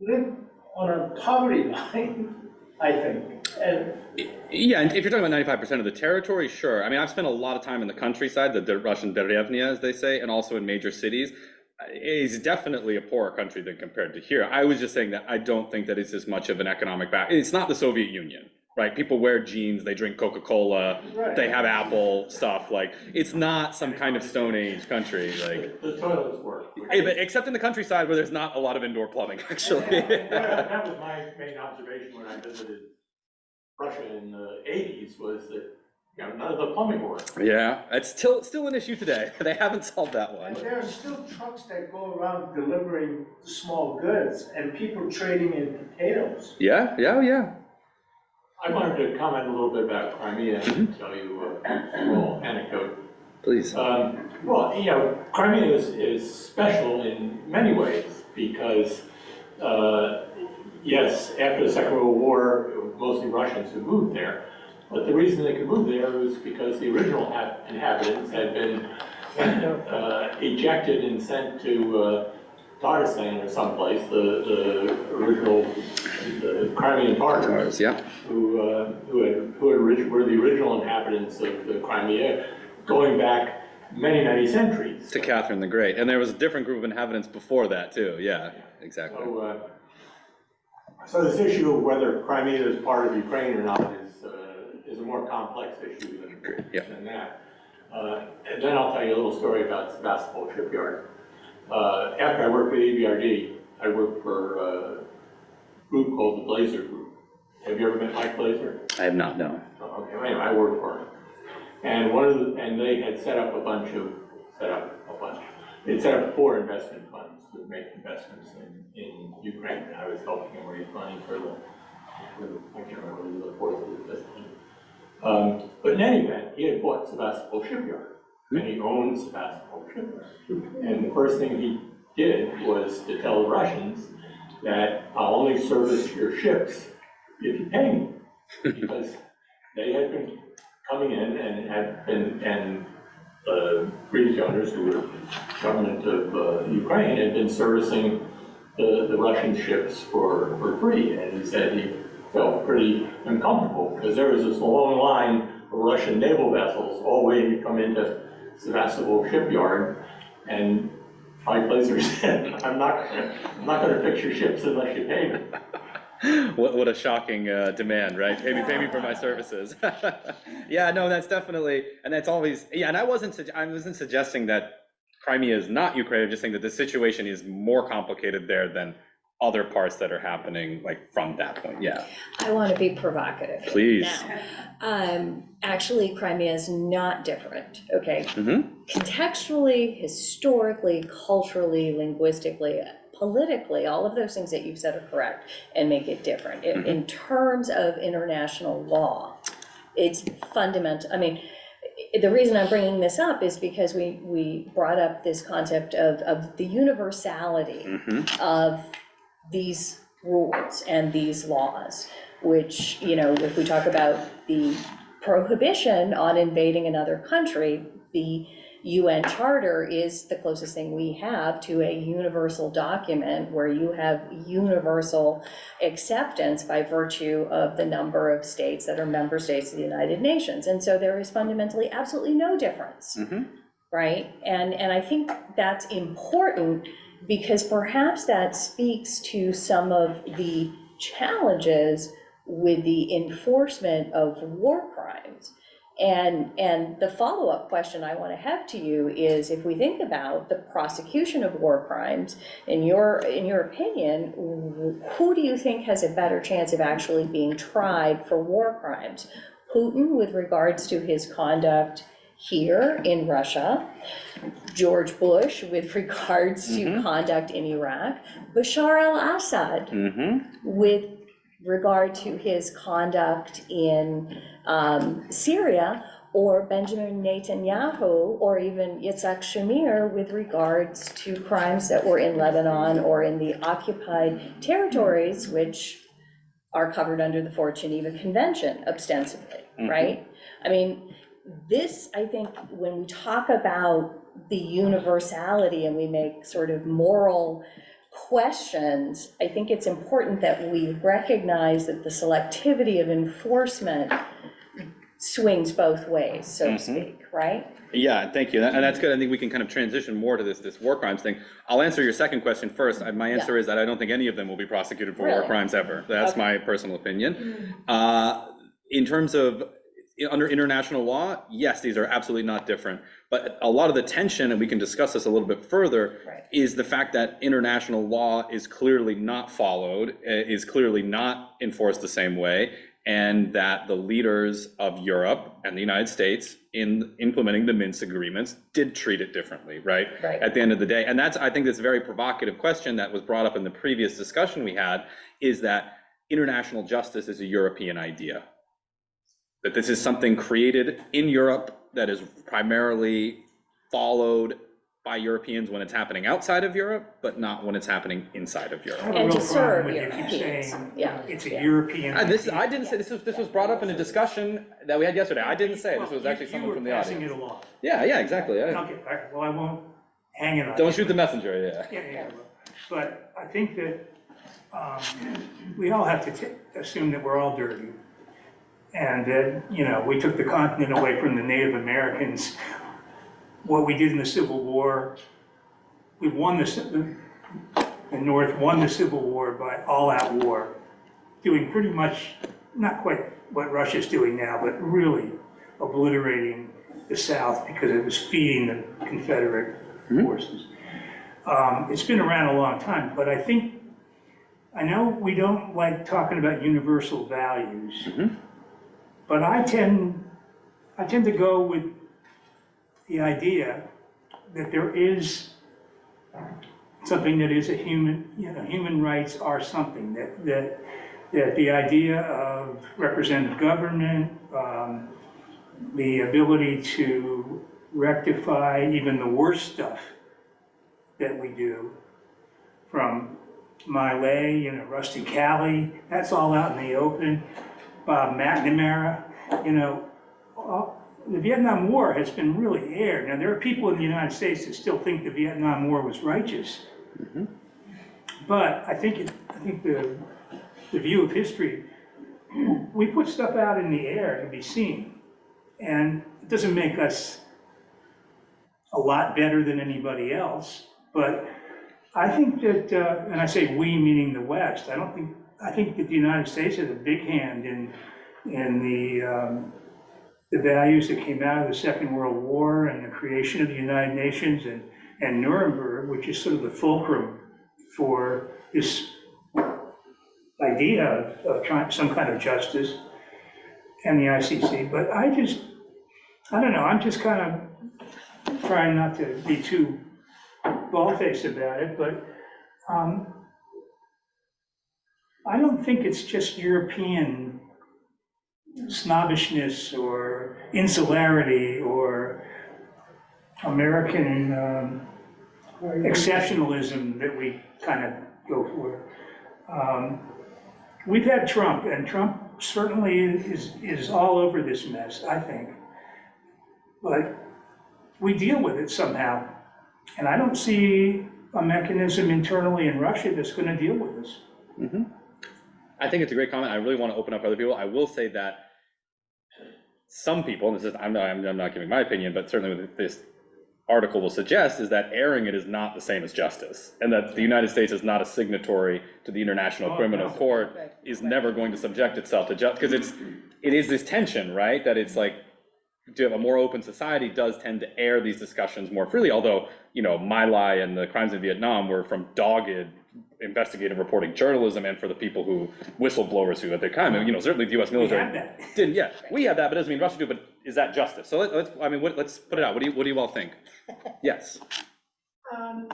live on a poverty line, I think. And yeah, and if you're talking about 95% of the territory, sure. I mean, I've spent a lot of time in the countryside, the Russian derevnya, as they say, and also in major cities. It's definitely a poorer country than compared to here. I was just saying that I don't think that it's as much of an economic back. It's not the Soviet Union, right? People wear jeans, they drink Coca-Cola, right. They have Apple stuff. Like, it's not some kind of Stone Age country. Like, The toilets work. except in the countryside where there's not a lot of indoor plumbing, actually. That was my main observation when I visited Russia in the 80s, was that, you know, none of the plumbing worked. Yeah, it's still an issue today. They haven't solved that one. And there are still trucks that go around delivering small goods and people trading in potatoes. Yeah. I wanted to comment a little bit about Crimea and tell you a little anecdote. Please. Well, you know, Crimea is special in many ways because, yes, after the Second World War, it was mostly Russians who moved there. But the reason they could move there was because the original inhabitants had been ejected and sent to Dagestan or someplace, the original Crimean Tartars, Yeah. who were the original inhabitants of the Crimea, going back many centuries. To Catherine the Great, and there was a different group of inhabitants before that too. Yeah, exactly. So this issue of whether Crimea is part of Ukraine or not is a more complex issue than that. And then I'll tell you a little story about Sevastopol shipyard. After I worked for the EBRD, I worked for a group called the Blazer Group. Have you ever met Mike Blazer? I have not, no. Oh, okay, anyway, I worked for him. And they had set up they'd set up 4 investment funds to make investments in Ukraine. And I was helping him raise money for I can't remember whether it was the 4th or the 5th. But in any event, he had bought Sevastopol shipyard, and he owned Sevastopol shipyard. And the first thing he did was to tell the Russians that I'll only service your ships if you pay me, because they had been coming in and the British owners, who were government of Ukraine, had been servicing the Russian ships for free. And he said he felt pretty uncomfortable because there was this long line of Russian naval vessels all waiting to come into Sevastopol shipyard. And Mike Blazer said, I'm not going to fix your ships unless you pay me. What a shocking demand, right? Pay me for my services. Yeah, no, that's definitely, and that's always, yeah, and I wasn't suggesting that Crimea is not Ukraine, I'm just saying that the situation is more complicated there than other parts that are happening, like, from that point, yeah. I want to be provocative. Please. Now, actually, Crimea is not different, okay? Mm-hmm. Contextually, historically, culturally, linguistically, politically, all of those things that you've said are correct and make it different. In terms of international law, it's fundamental. I mean, the reason I'm bringing this up is because we brought up this concept of the universality of these rules and these laws, which, you know, if we talk about the prohibition on invading another country, the UN Charter is the closest thing we have to a universal document where you have universal acceptance by virtue of the number of states that are member states of the United Nations. And so there is fundamentally absolutely no difference, right? And I think that's important because perhaps that speaks to some of the challenges with the enforcement of war crimes. And the follow-up question I want to have to you is, if we think about the prosecution of war crimes, in your opinion, who do you think has a better chance of actually being tried for war crimes? Putin with regards to his conduct here in Russia, George Bush with regards to conduct in Iraq, Bashar al-Assad with regard to his conduct in Syria, or Benjamin Netanyahu, or even Yitzhak Shamir with regards to crimes that were in Lebanon or in the occupied territories, which are covered under the Fourth Geneva Convention ostensibly, right? I mean, this, I think, when we talk about the universality and we make sort of moral questions, I think it's important that we recognize that the selectivity of enforcement swings both ways, so to speak, right? Yeah, thank you. And that's good. I think we can kind of transition more to this war crimes thing. I'll answer your second question first. My answer is that I don't think any of them will be prosecuted for war crimes ever. That's my personal opinion. In terms of under international law, yes, these are absolutely not different. But a lot of the tension, and we can discuss this a little bit further, is the fact that international law is clearly not followed, is clearly not enforced the same way, and that the leaders of Europe and the United States in implementing the Minsk agreements did treat it differently, right? At the end of the day. And that's, I think, this very provocative question that was brought up in the previous discussion we had, is that international justice is a European idea. That this is something created in Europe that is primarily followed by Europeans when it's happening outside of Europe, but not when it's happening inside of Europe. And to serve Europeans. It's a Yeah. European. I didn't say, this was brought up in a discussion that we had yesterday. I didn't say it. This was actually someone from the audience. You were passing it along. Yeah, exactly. Okay, all right, well, I won't hang it on. Don't shoot the messenger, Yeah. But I think that we all have to assume that we're all dirty. And that, you know, we took the continent away from the Native Americans. What we did in the Civil War, we won the North won the Civil War by all-out war, doing pretty much, not quite what Russia's doing now, but really obliterating the South because it was feeding the Confederate forces. It's been around a long time, but I know we don't like talking about universal values. But I tend to go with the idea that there is something that is a human, human rights are something, that the idea of representative government, the ability to rectify even the worst stuff that we do, from Miley, Rusty Calley, that's all out in the open. Bob McNamara, the Vietnam War has been really aired. Now, there are people in the United States that still think the Vietnam War was righteous. But I think the view of history, we put stuff out in the air to be seen. And it doesn't make us a lot better than anybody else. But I think that, and I say we meaning the West, I don't think I think that the United States had a big hand in the values that came out of the Second World War and the creation of the United Nations and Nuremberg, which is sort of the fulcrum for this idea of trying some kind of justice, and the ICC. But I don't know, I'm just kind of trying not to be too bald-faced about it, but I don't think it's just European snobbishness or insularity or American exceptionalism that we kind of go for. We've had Trump, and Trump certainly is all over this mess, I think. But we deal with it somehow. And I don't see a mechanism internally in Russia that's going to deal with this. Mm-hmm. I think it's a great comment. I really want to open up other people. I will say that some people, and this is, I'm not giving my opinion, but certainly what this article will suggest is that airing it is not the same as justice, and that the United States is not a signatory to the International Criminal Court, is never going to subject itself to justice, because it is this tension, right? That it's like, to have a more open society does tend to air these discussions more freely, although, you know, My Lai and the crimes in Vietnam were from dogged investigative reporting journalism, and for the people who, whistleblowers who at the time, you know, certainly the US military We have that. didn't, yeah, we have that, but it doesn't mean Russia do, but is that justice? So let's put it out. What do you all think? Yes.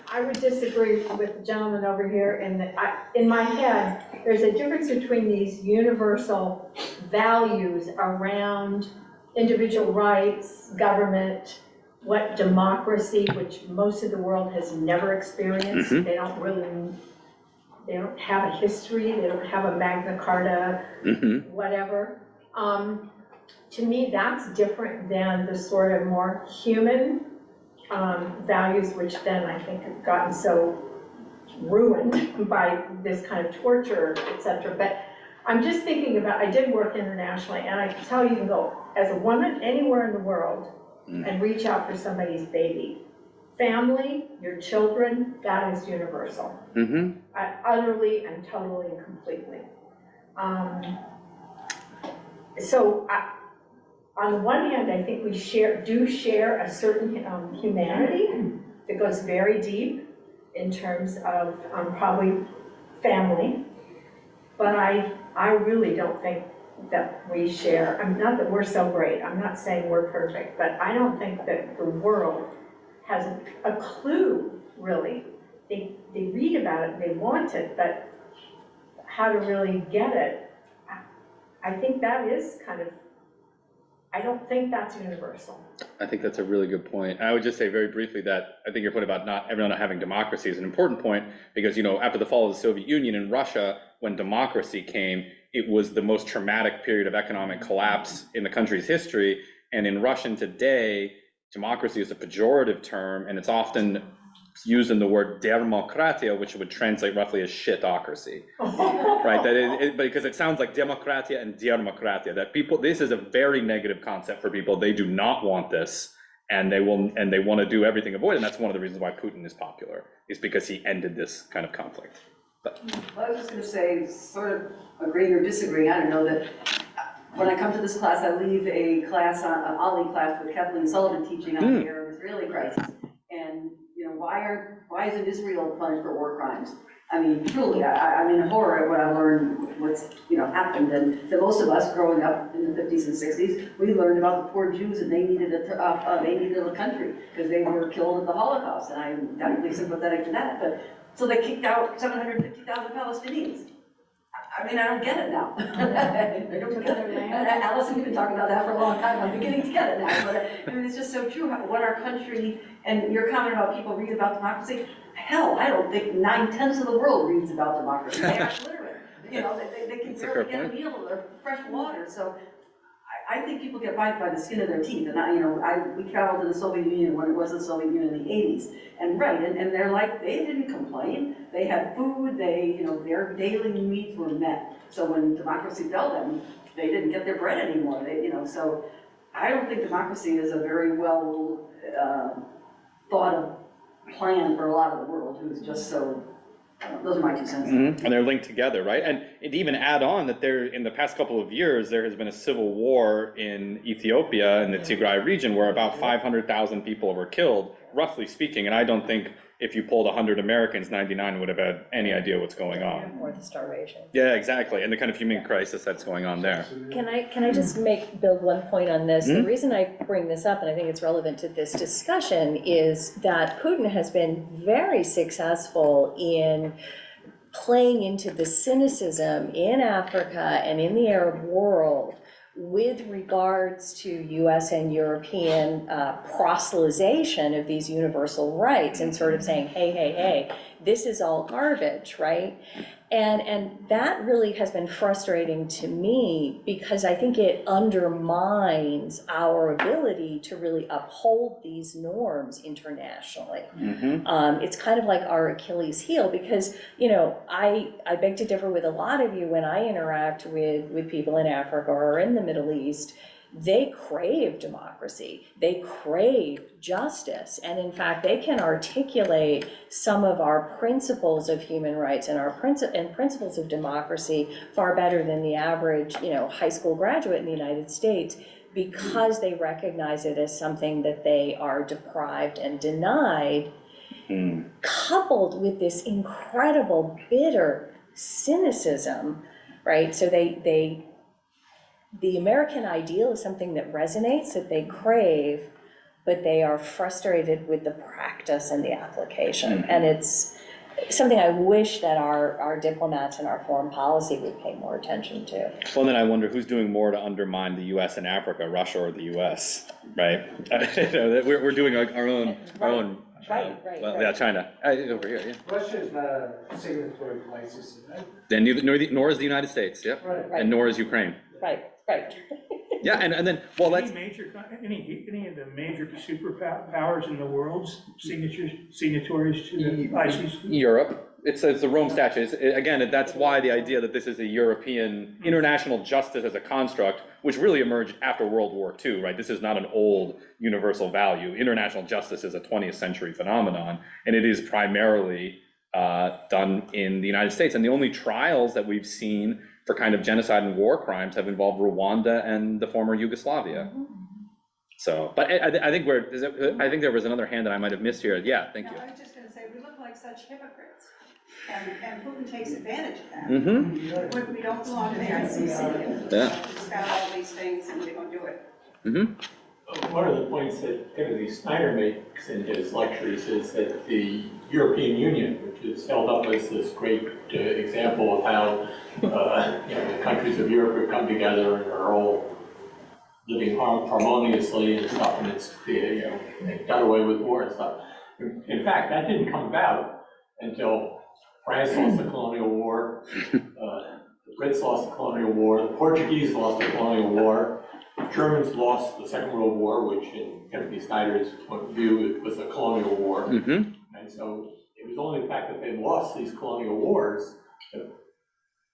I would disagree with the gentleman over here in that in my head, there's a difference between these universal values around individual rights, government, what democracy, which most of the world has never experienced. Mm-hmm. They don't have a history, they don't have a Magna Carta, Mm-hmm. whatever. To me, that's different than the sort of more human values, which then I think have gotten so ruined by this kind of torture, etc. But I'm just thinking about, I did work internationally, and I can tell you can go as a woman anywhere in the world and reach out for somebody's baby. Family, your children, that is universal. Mm-hmm. Utterly and totally and completely. On the one hand, I think we do share a certain humanity that goes very deep in terms of probably family, but I really don't think that we share, not that we're so great, I'm not saying we're perfect, but I don't think that the world has a clue, really. They read about it, they want it, but how to really get it, I think that is kind of, I don't think that's universal. I think that's a really good point. I would just say very briefly that I think your point about not everyone not having democracy is an important point, because, you know, after the fall of the Soviet Union in Russia, when democracy came, it was the most traumatic period of economic collapse in the country's history. And in Russian today, democracy is a pejorative term, and it's often used in the word demokratia, which would translate roughly as shitocracy, right? That because it sounds like demokratia and demokratia, that people, this is a very negative concept for people. They do not want this, and they want to do everything to avoid it. And that's one of the reasons why Putin is popular, is because he ended this kind of conflict. But well, I was just going to say, sort of agreeing or disagreeing, I don't know, that when I come to this class, I leave a class, an Ali class with Kathleen Sullivan teaching on the Arab-Israeli crisis. And, you know, why isn't Israel punished for war crimes? I mean, truly, I'm in horror at what I learned, what's, you know, happened. And that most of us growing up in the 50s and 60s, we learned about the poor Jews, and they needed a country because they were killed in the Holocaust. And I'm definitely sympathetic to that. But so they kicked out 750,000 Palestinians. I mean, I don't get it now. I don't get it. And Allison, you've been talking about that for a long time. I'm beginning to get it now. But I mean, it's just so true. When our country, and your comment about people read about democracy, hell, I don't think 9/10 of the world reads about democracy. They are literate. You know, they can barely get a meal or fresh water. So I think people get by the skin of their teeth. And we traveled to the Soviet Union when it was the Soviet Union in the 80s. And and they're like, they didn't complain. They had food, their daily needs were met. So when democracy fell them, they didn't get their bread anymore. So I don't think democracy is a very well thought of plan for a lot of the world who's just so, those are my 2 cents. Mm-hmm. And they're linked together, right? And to even add on that there, in the past couple of years, there has been a civil war in Ethiopia, in the Tigray region, where about 500,000 people were killed, roughly speaking. And I don't think if you polled 100 Americans, 99 would have had any idea what's going on. Or the starvation. Yeah, exactly. And the kind of human crisis that's going on there. Can I just build one point on this? The reason I bring this up, and I think it's relevant to this discussion, is that Putin has been very successful in playing into the cynicism in Africa and in the Arab world with regards to US and European proselytization of these universal rights, and sort of saying, hey, this is all garbage, right? And that really has been frustrating to me, because I think it undermines our ability to really uphold these norms internationally. It's kind of like our Achilles heel, because, you know, I beg to differ with a lot of you when I interact with people in Africa or in the Middle East. They crave democracy, they crave justice, and in fact, they can articulate some of our principles of human rights and our principles of democracy far better than the average, you know, high school graduate in the United States, because they recognize it as something that they are deprived and denied, coupled with this incredible bitter cynicism, right? So the American ideal is something that resonates, that they crave, but they are frustrated with the practice and the application. And it's something I wish that our diplomats and our foreign policy would pay more attention to. Well, then I wonder who's doing more to undermine the US in Africa, Russia or the US, right? We're doing our own. Right. Yeah, China, over here, yeah. Russia is not a signatory to ICC, right? Then nor is the United States, yep. Right. And nor is Ukraine. Right. Yeah, and then, well, let's. Any of the major superpowers in the world's signatories to the ICC? Europe. It's the Rome Statute. Again, that's why the idea that this is a European international justice as a construct, which really emerged after World War II, right? This is not an old universal value. International justice is a 20th century phenomenon, and it is primarily done in the United States. And the only trials that we've seen for kind of genocide and war crimes have involved Rwanda and the former Yugoslavia. So, but I think there was another hand that I might have missed here. Yeah, thank you. I was just going to say, we look like such hypocrites, and Putin takes advantage of that. We don't belong to the ICC. Yeah. We spout all these things and we don't do it. One of the points that Timothy Snyder makes in his lectures is that the European Union, which is held up as this great example of how the countries of Europe have come together and are all living harmoniously and stuff, and it's they've done away with war and stuff. In fact, that didn't come about until France lost the colonial war, the Brits lost the colonial war, the Portuguese lost the colonial war. Germans lost the Second World War, which in Timothy Snyder's point of view, it was a colonial war. And so it was only the fact that they lost these colonial wars that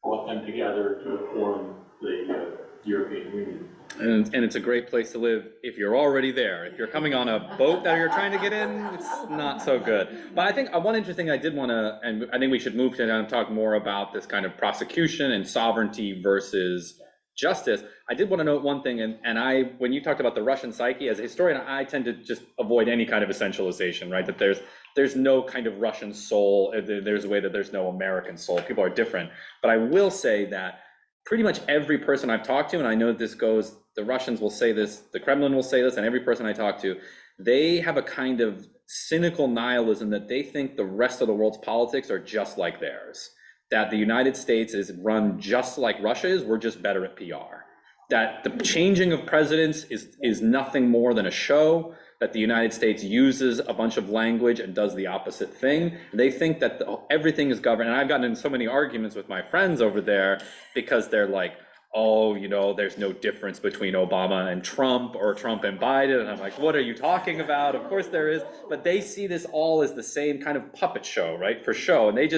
brought them together to form the European Union. And it's a great place to live if you're already there. If you're coming on a boat that you're trying to get in, it's not so good. But I think one interesting thing I did want to, and I think we should move to talk more about this kind of prosecution and sovereignty versus justice. I did want to note one thing, and when you talked about the Russian psyche, as a historian, I tend to just avoid any kind of essentialization, right? That there's no kind of Russian soul, there's a way that there's no American soul. People are different. But I will say that pretty much every person I've talked to, and I know this goes, the Russians will say this, the Kremlin will say this, and every person I talk to, they have a kind of cynical nihilism that they think the rest of the world's politics are just like theirs. That the United States is run just like Russia is, we're just better at PR. That the changing of presidents is nothing more than a show, that the United States uses a bunch of language and does the opposite thing. They think that everything is governed, and I've gotten in so many arguments with my friends over there because they're like, oh, there's no difference between Obama and Trump or Trump and Biden. And I'm like, what are you talking about? Of course there is. But they see this all as the same kind of puppet show, right? For show. And they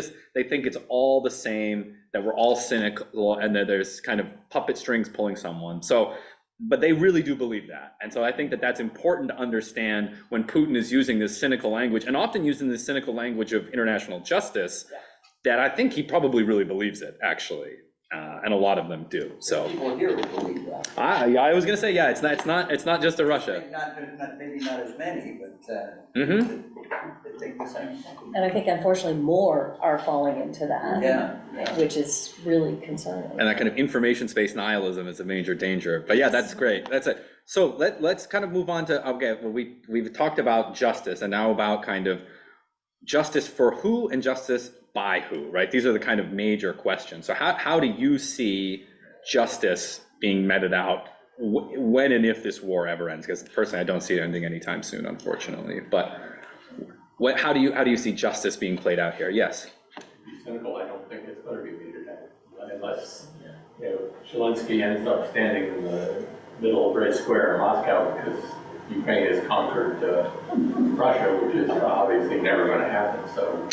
think it's all the same, that we're all cynical and that there's kind of puppet strings pulling someone. So, but they really do believe that. And so I think that that's important to understand when Putin is using this cynical language, and often using this cynical language of international justice, that I think he probably really believes it, actually. And a lot of them do, so. People here would believe that. I was gonna say, yeah, it's not just a Russia. Maybe not as many, but, Mm-hmm. they think the same thing. And I think unfortunately more are falling into that. Yeah. Which is really concerning. And that kind of information-based nihilism is a major danger. But yeah, that's great. That's it. So let's kind of move on to, okay, well, we've talked about justice and now about kind of justice for who and justice by who, right? These are the kind of major questions. So how do you see justice being meted out when and if this war ever ends? Because personally, I don't see it ending anytime soon, unfortunately. But how do you see justice being played out here? Yes. To be cynical, I don't think it's going to be meted out unless, Zelensky ends up standing in the middle of Red Square in Moscow because Ukraine has conquered Russia, which is obviously never going to happen. So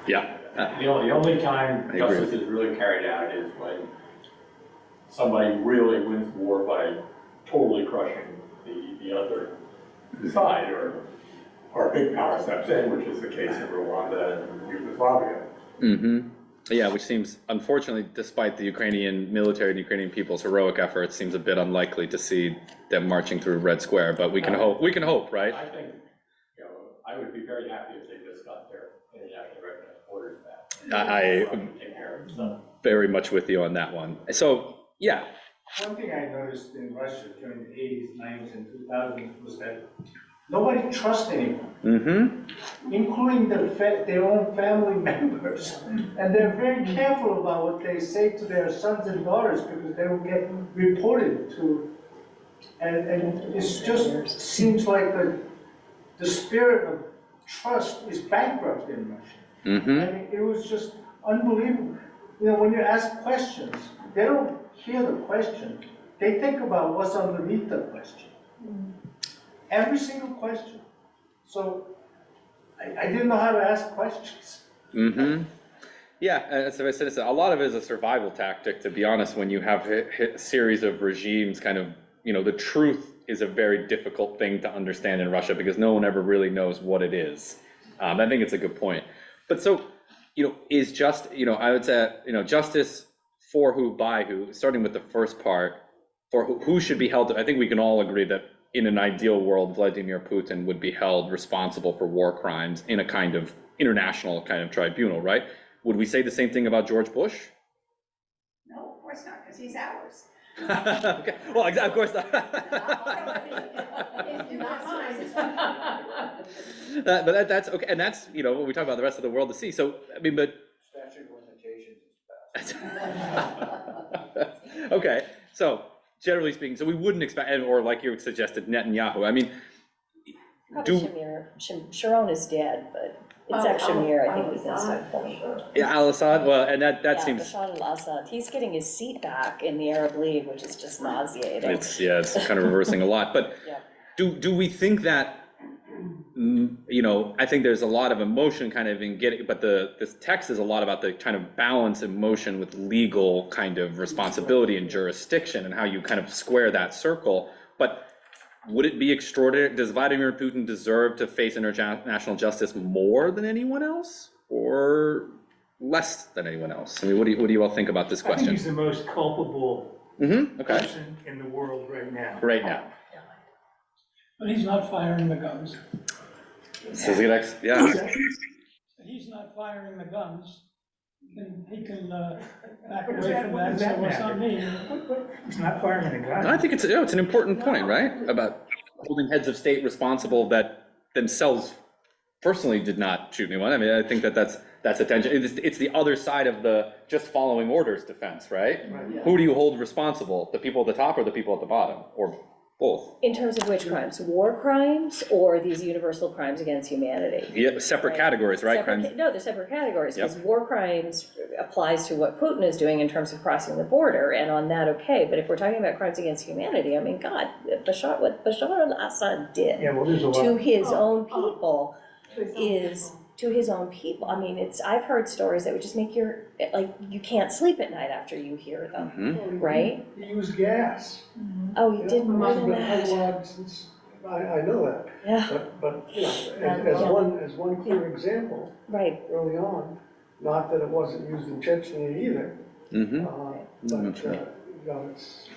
yeah. The only time justice is really carried out is when somebody really wins the war by totally crushing the other side, or a big power steps in, which is the case in Rwanda and Yugoslavia. Mm-hmm. Yeah, which seems, unfortunately, despite the Ukrainian military and Ukrainian people's heroic efforts, seems a bit unlikely to see them marching through Red Square. But we can hope. We can hope, right? I think, I would be very happy if they just got their internationally recognized borders back. I very much with you on that one. So yeah. One thing I noticed in Russia during the 80s, 90s, and 2000s was that nobody trusts anyone, including their own family members. And they're very careful about what they say to their sons and daughters because they will get reported to. And it just seems like the spirit of trust is bankrupt in Russia. I mean, it was just unbelievable. When you ask questions, they don't hear the question. They think about what's underneath the question. Every single question. So I didn't know how to ask questions. Yeah, as I said, a lot of it is a survival tactic, to be honest, when you have a series of regimes kind of, the truth is a very difficult thing to understand in Russia because no one ever really knows what it is. I think it's a good point. But so, is I would say, justice for who, by who, starting with the first part, for who should be held, I think we can all agree that in an ideal world, Vladimir Putin would be held responsible for war crimes in a kind of international kind of tribunal, right? Would we say the same thing about George Bush? No, of course not, because he's ours. Okay. Well, of course not. But that's okay, and that's what we talk about the rest of the world to see. So I mean, but Statute of limitations is passed. okay. So generally speaking, so we wouldn't expect, or like you suggested, Netanyahu. I mean, Probably Shamir. Sharon is dead, but it's actually Shamir, I think we can say for sure. Yeah, al-Assad, well, and that seems. Bashar al-Assad, he's getting his seat back in the Arab League, which is just nauseating. It's kind of reversing a lot, but do we think that, I think there's a lot of emotion kind of in getting, but this text is a lot about the kind of balance emotion with legal kind of responsibility and jurisdiction and how you kind of square that circle. But would it be extraordinary? Does Vladimir Putin deserve to face international justice more than anyone else, or less than anyone else? I mean, what do you all think about this I think question? he's the most culpable Okay. person in the world right now. Right now. But he's not firing the guns. So the next, yeah. He's not firing the guns. He can back What does away that- from what that, does so that it's not me. He's not firing a gun. I think it's an important point, right? About holding heads of state responsible that themselves personally did not shoot anyone. I mean, I think that's attention. It's the other side of the just following orders defense, right? Who do you hold responsible? The people at the top or the people at the bottom, or both? In terms of which crimes? War crimes or these universal crimes against humanity? Yeah, separate categories, right? No, they're separate categories, Yep. because war crimes applies to what Putin is doing in terms of crossing the border, and on that, okay, but if we're talking about crimes against humanity, I mean, God, what Bashar al-Assad did Yeah, well, there's a lot. to his own people is, to his own people, I mean, I've heard stories that would just make you can't sleep at night after you hear them, right? He used gas. Oh, he did more than It's been that. outlawed since, I know that. Yeah, But Yeah. as one clear example, right, early on, not that it wasn't used in Chechnya either, Mm-hmm. But, it's,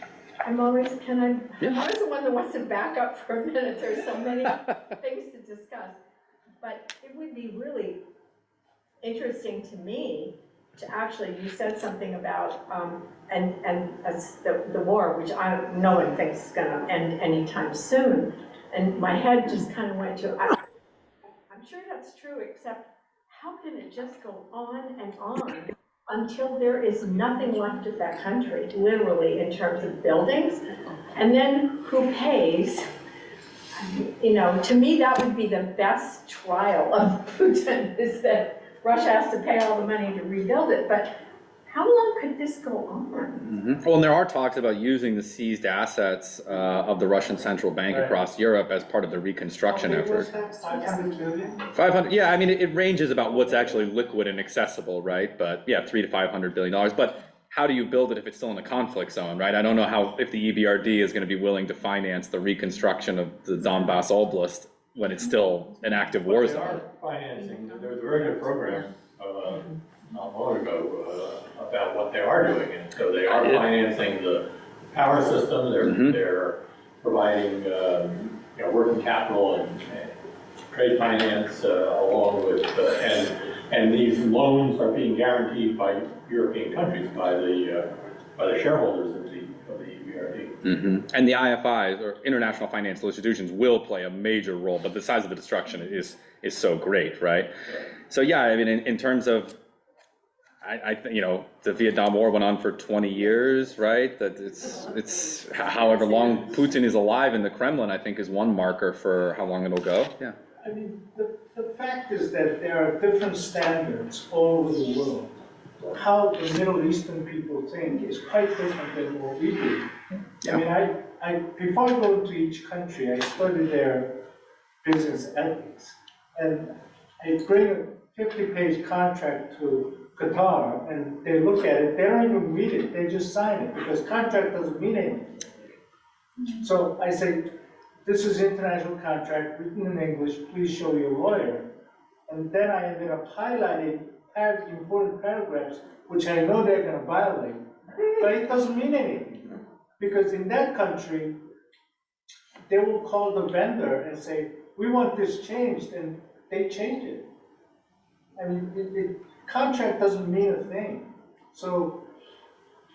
I'm always, I'm Yeah. always the one that wants to back up for a minute, there's so many things to discuss. But it would be really interesting to me to actually, you said something about, and as the war, which no one thinks is gonna end anytime soon. And my head just kind of went to, I'm sure that's true, except how can it just go on and on until there is nothing left of that country, literally, in terms of buildings? And then who pays? You know, to me, that would be the best trial of Putin, is that Russia has to pay all the money to rebuild it. But how long could this go on? Well, and there are talks about using the seized assets of the Russian central bank across Europe as part of the reconstruction effort. 500 billion? 500, yeah, I mean, it ranges about what's actually liquid and accessible, right? But yeah, $300 to $500 billion. But how do you build it if it's still in a conflict zone, right? I don't know how, if the EBRD is going to be willing to finance the reconstruction of the Donbass Oblast when it's still an active war They zone. are financing, there was a very good program not long ago about what they are doing. And so they are financing the power system, they're providing working capital and trade finance along with, and these loans are being guaranteed by European countries, by the shareholders of the EBRD. And the IFIs, or international financial institutions, will play a major role, but the size of the destruction is so great, right? So yeah, I mean, in terms of, I think, the Vietnam War went on for 20 years, right? That it's however long Putin is alive in the Kremlin, I think, is one marker for how long it'll go. Yeah. I mean, the fact is that there are different standards all over the world. How the Middle Eastern people think is quite different than what we do. Yeah. I mean, before I go to each country, I studied their business ethics. And I bring a 50-page contract to Qatar, and they look at it, they don't even read it, they just sign it, because contract doesn't mean anything. So I say, this is international contract written in English, please show your lawyer. And then I ended up highlighting important paragraphs, which I know they're gonna violate, but it doesn't mean anything. Because in that country, they will call the vendor and say, we want this changed, and they change it. I mean, contract doesn't mean a thing. So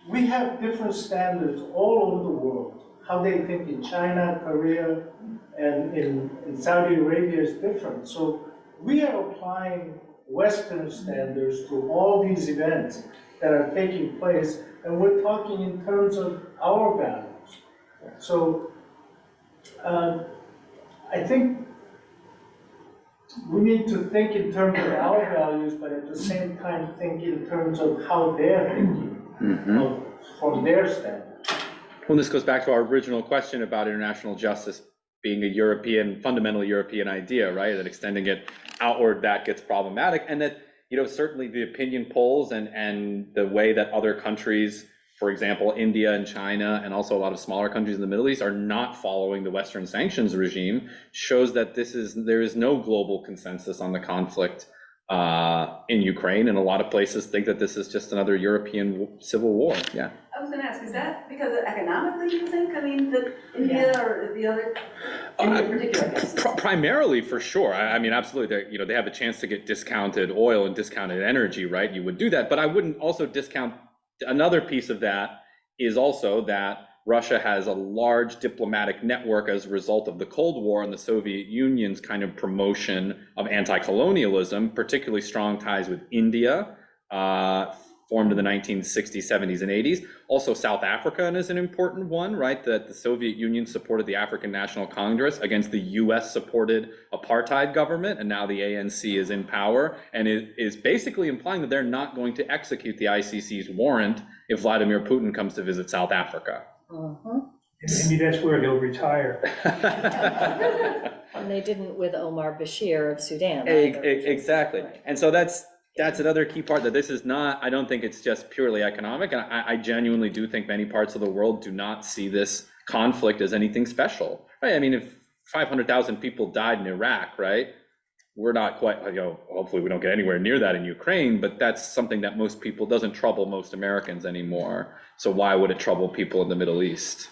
we have different standards all over the world. How they think in China, Korea, and in Saudi Arabia is different. So we are applying Western standards to all these events that are taking place, and we're talking in terms of our values. So I think we need to think in terms of our values, but at the same time think in terms of how they're thinking from their standards. Well, this goes back to our original question about international justice being a fundamentally European idea, right? That extending it outward, that gets problematic, and that, certainly the opinion polls and the way that other countries, for example, India and China, and also a lot of smaller countries in the Middle East, are not following the Western sanctions regime, shows that there is no global consensus on the conflict in Ukraine, and a lot of places think that this is just another European civil war. Yeah. I was gonna ask, is that because economically you think? I mean, that India or the other, India in particular, I guess? Primarily, for sure. I mean, absolutely. They have a chance to get discounted oil and discounted energy, right? You would do that, but I wouldn't also discount. Another piece of that is also that Russia has a large diplomatic network as a result of the Cold War and the Soviet Union's kind of promotion of anti-colonialism, particularly strong ties with India, formed in the 1960s, 70s, and 80s. Also, South Africa is an important one, right? That the Soviet Union supported the African National Congress against the US-supported apartheid government, and now the ANC is in power, and it is basically implying that they're not going to execute the ICC's warrant if Vladimir Putin comes to visit South Africa. Maybe that's where he'll retire. And they didn't with Omar Bashir of Sudan. Exactly. And so that's another key part, that this is not, I don't think it's just purely economic, and I genuinely do think many parts of the world do not see this conflict as anything special, right? I mean, if 500,000 people died in Iraq, right? we're not quite, hopefully we don't get anywhere near that in Ukraine, but that's something that most people, doesn't trouble most Americans anymore. So why would it trouble people in the Middle East?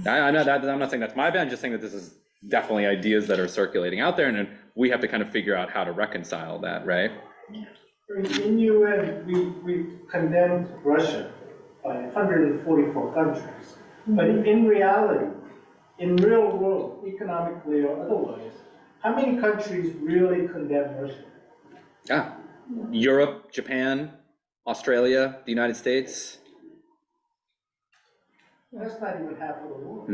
I know that, I'm not saying that's my bad, I'm just saying that this is definitely ideas that are circulating out there, and then we have to kind of figure out how to reconcile that, right? In UN, we condemned Russia by 144 countries. But in reality, in real world, economically or otherwise, how many countries really condemn Russia? Yeah, Europe, Japan, Australia, the United States. That's not even half of the world.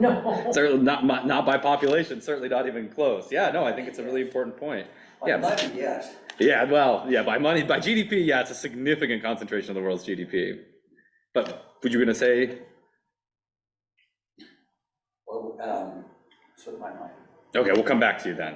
No. Certainly not by population, certainly not even close. Yeah, no, I think it's a really important point. By money, yes. Yeah, well, yeah, by money, by GDP, yeah, it's a significant concentration of the world's GDP. But what you gonna say? Well, slipped my mind. Okay, we'll come back to you then.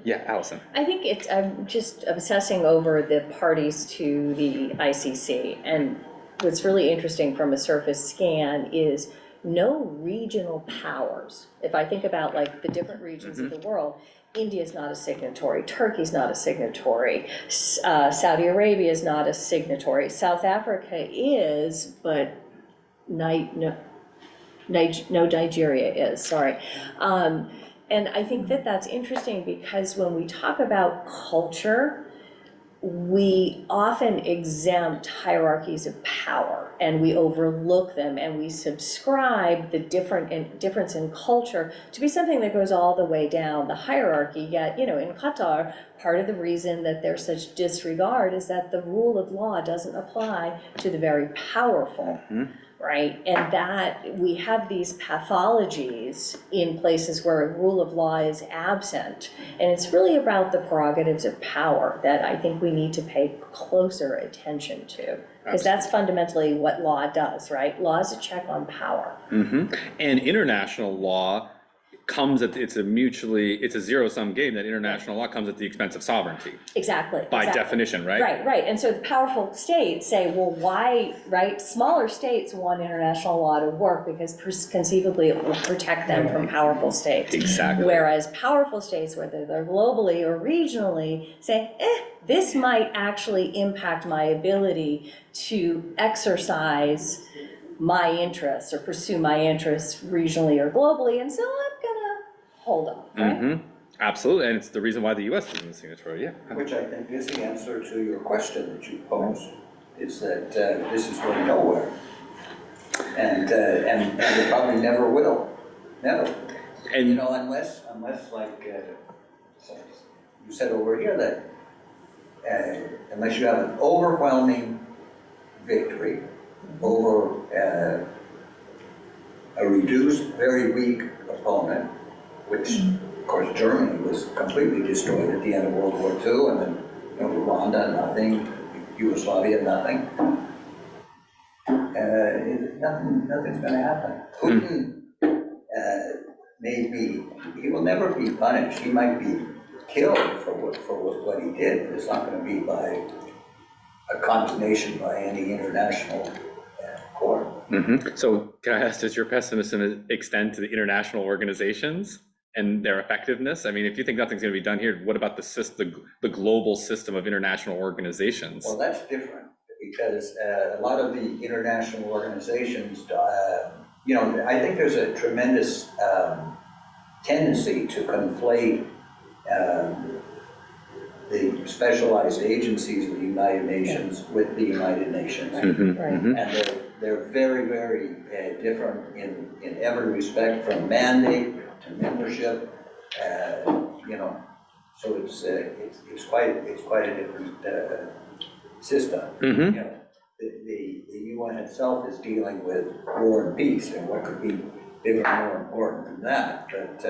Yeah, Allison. I think I'm just obsessing over the parties to the ICC, and what's really interesting from a surface scan is no regional powers. If I think about like the different regions of the world, India's not a signatory, Turkey's not a signatory, Saudi Arabia is not a signatory, South Africa is, but no, Nigeria is, sorry. And I think that that's interesting because when we talk about culture, we often exempt hierarchies of power and we overlook them and we subscribe the difference in culture to be something that goes all the way down the hierarchy. Yet, in Qatar, part of the reason that there's such disregard is that the rule of law doesn't apply to the very powerful. Right, and that we have these pathologies in places where rule of law is absent, and it's really about the prerogatives of power that I think we need to pay closer attention to, because that's fundamentally what law does, right? Law is a check on power. And international law comes at, it's a zero-sum game, that international law comes at the expense of sovereignty. Exactly. By definition, right? Right, and so the powerful states say, well, why, right? Smaller states want international law to work because conceivably it will protect them from powerful states. Exactly. Whereas powerful states, whether they're globally or regionally, say, this might actually impact my ability to exercise my interests or pursue my interests regionally or globally, and so I'm gonna hold on, right? Absolutely, and it's the reason why the U.S. is in the signatory, yeah. Which I think is the answer to your question that you posed, is that this is going nowhere. And it probably never will, never. And unless like you said over here, that unless you have an overwhelming victory over a reduced, very weak opponent, which, of course, Germany was completely destroyed at the end of World War II, and then Rwanda, nothing, Yugoslavia, nothing. Nothing's going to happen. Putin he will never be punished. He might be killed for what he did, but it's not going to be by a condemnation by any international court. So can I ask, does your pessimism extend to the international organizations and their effectiveness? I mean, if you think nothing's going to be done here, what about the global system of international organizations? Well, that's different, because a lot of the international organizations, I think there's a tremendous tendency to conflate the specialized agencies of the United Nations with the United Nations. And they're very, very different in every respect, from mandate to membership, so it's quite a different system. The UN itself is dealing with war and peace, and what could be bigger and more important than that, but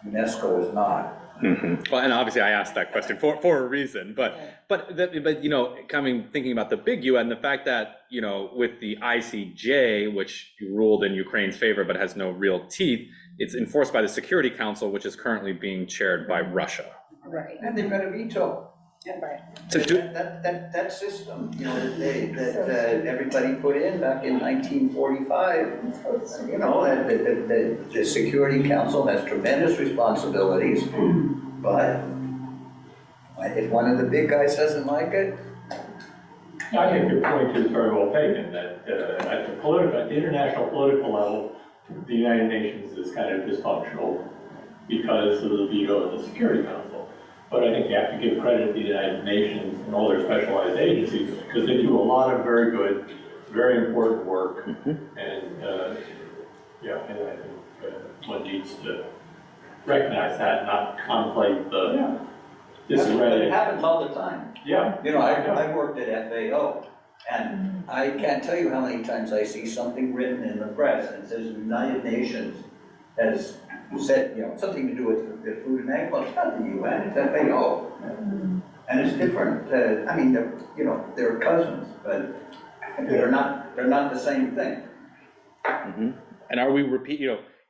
UNESCO is not. Well, and obviously I asked that question for a reason, but thinking about the big UN, the fact that, with the ICJ, which ruled in Ukraine's favor but has no real teeth, it's enforced by the Security Council, which is currently being chaired by Russia. Right. And they've got a veto. Right. So that system, that everybody put in back in 1945, the Security Council has tremendous responsibilities, but If one of the big guys doesn't like it, I think your point is very well taken, that at the international political level, the United Nations is kind of dysfunctional because of the veto of the Security Council. But I think you have to give credit to the United Nations and all their specialized agencies, because they do a lot of very good, very important work. And, yeah, and I think one needs to recognize that, not conflate the disarray. it happens all the time. Yeah. You know, I worked at FAO, and I can't tell you how many times I see something written in the press that says the United Nations has said, you know, something to do with the food and ag. Well, it's not the UN, it's FAO. And it's different. I mean, you know, they're cousins, but they're not the same thing. And are we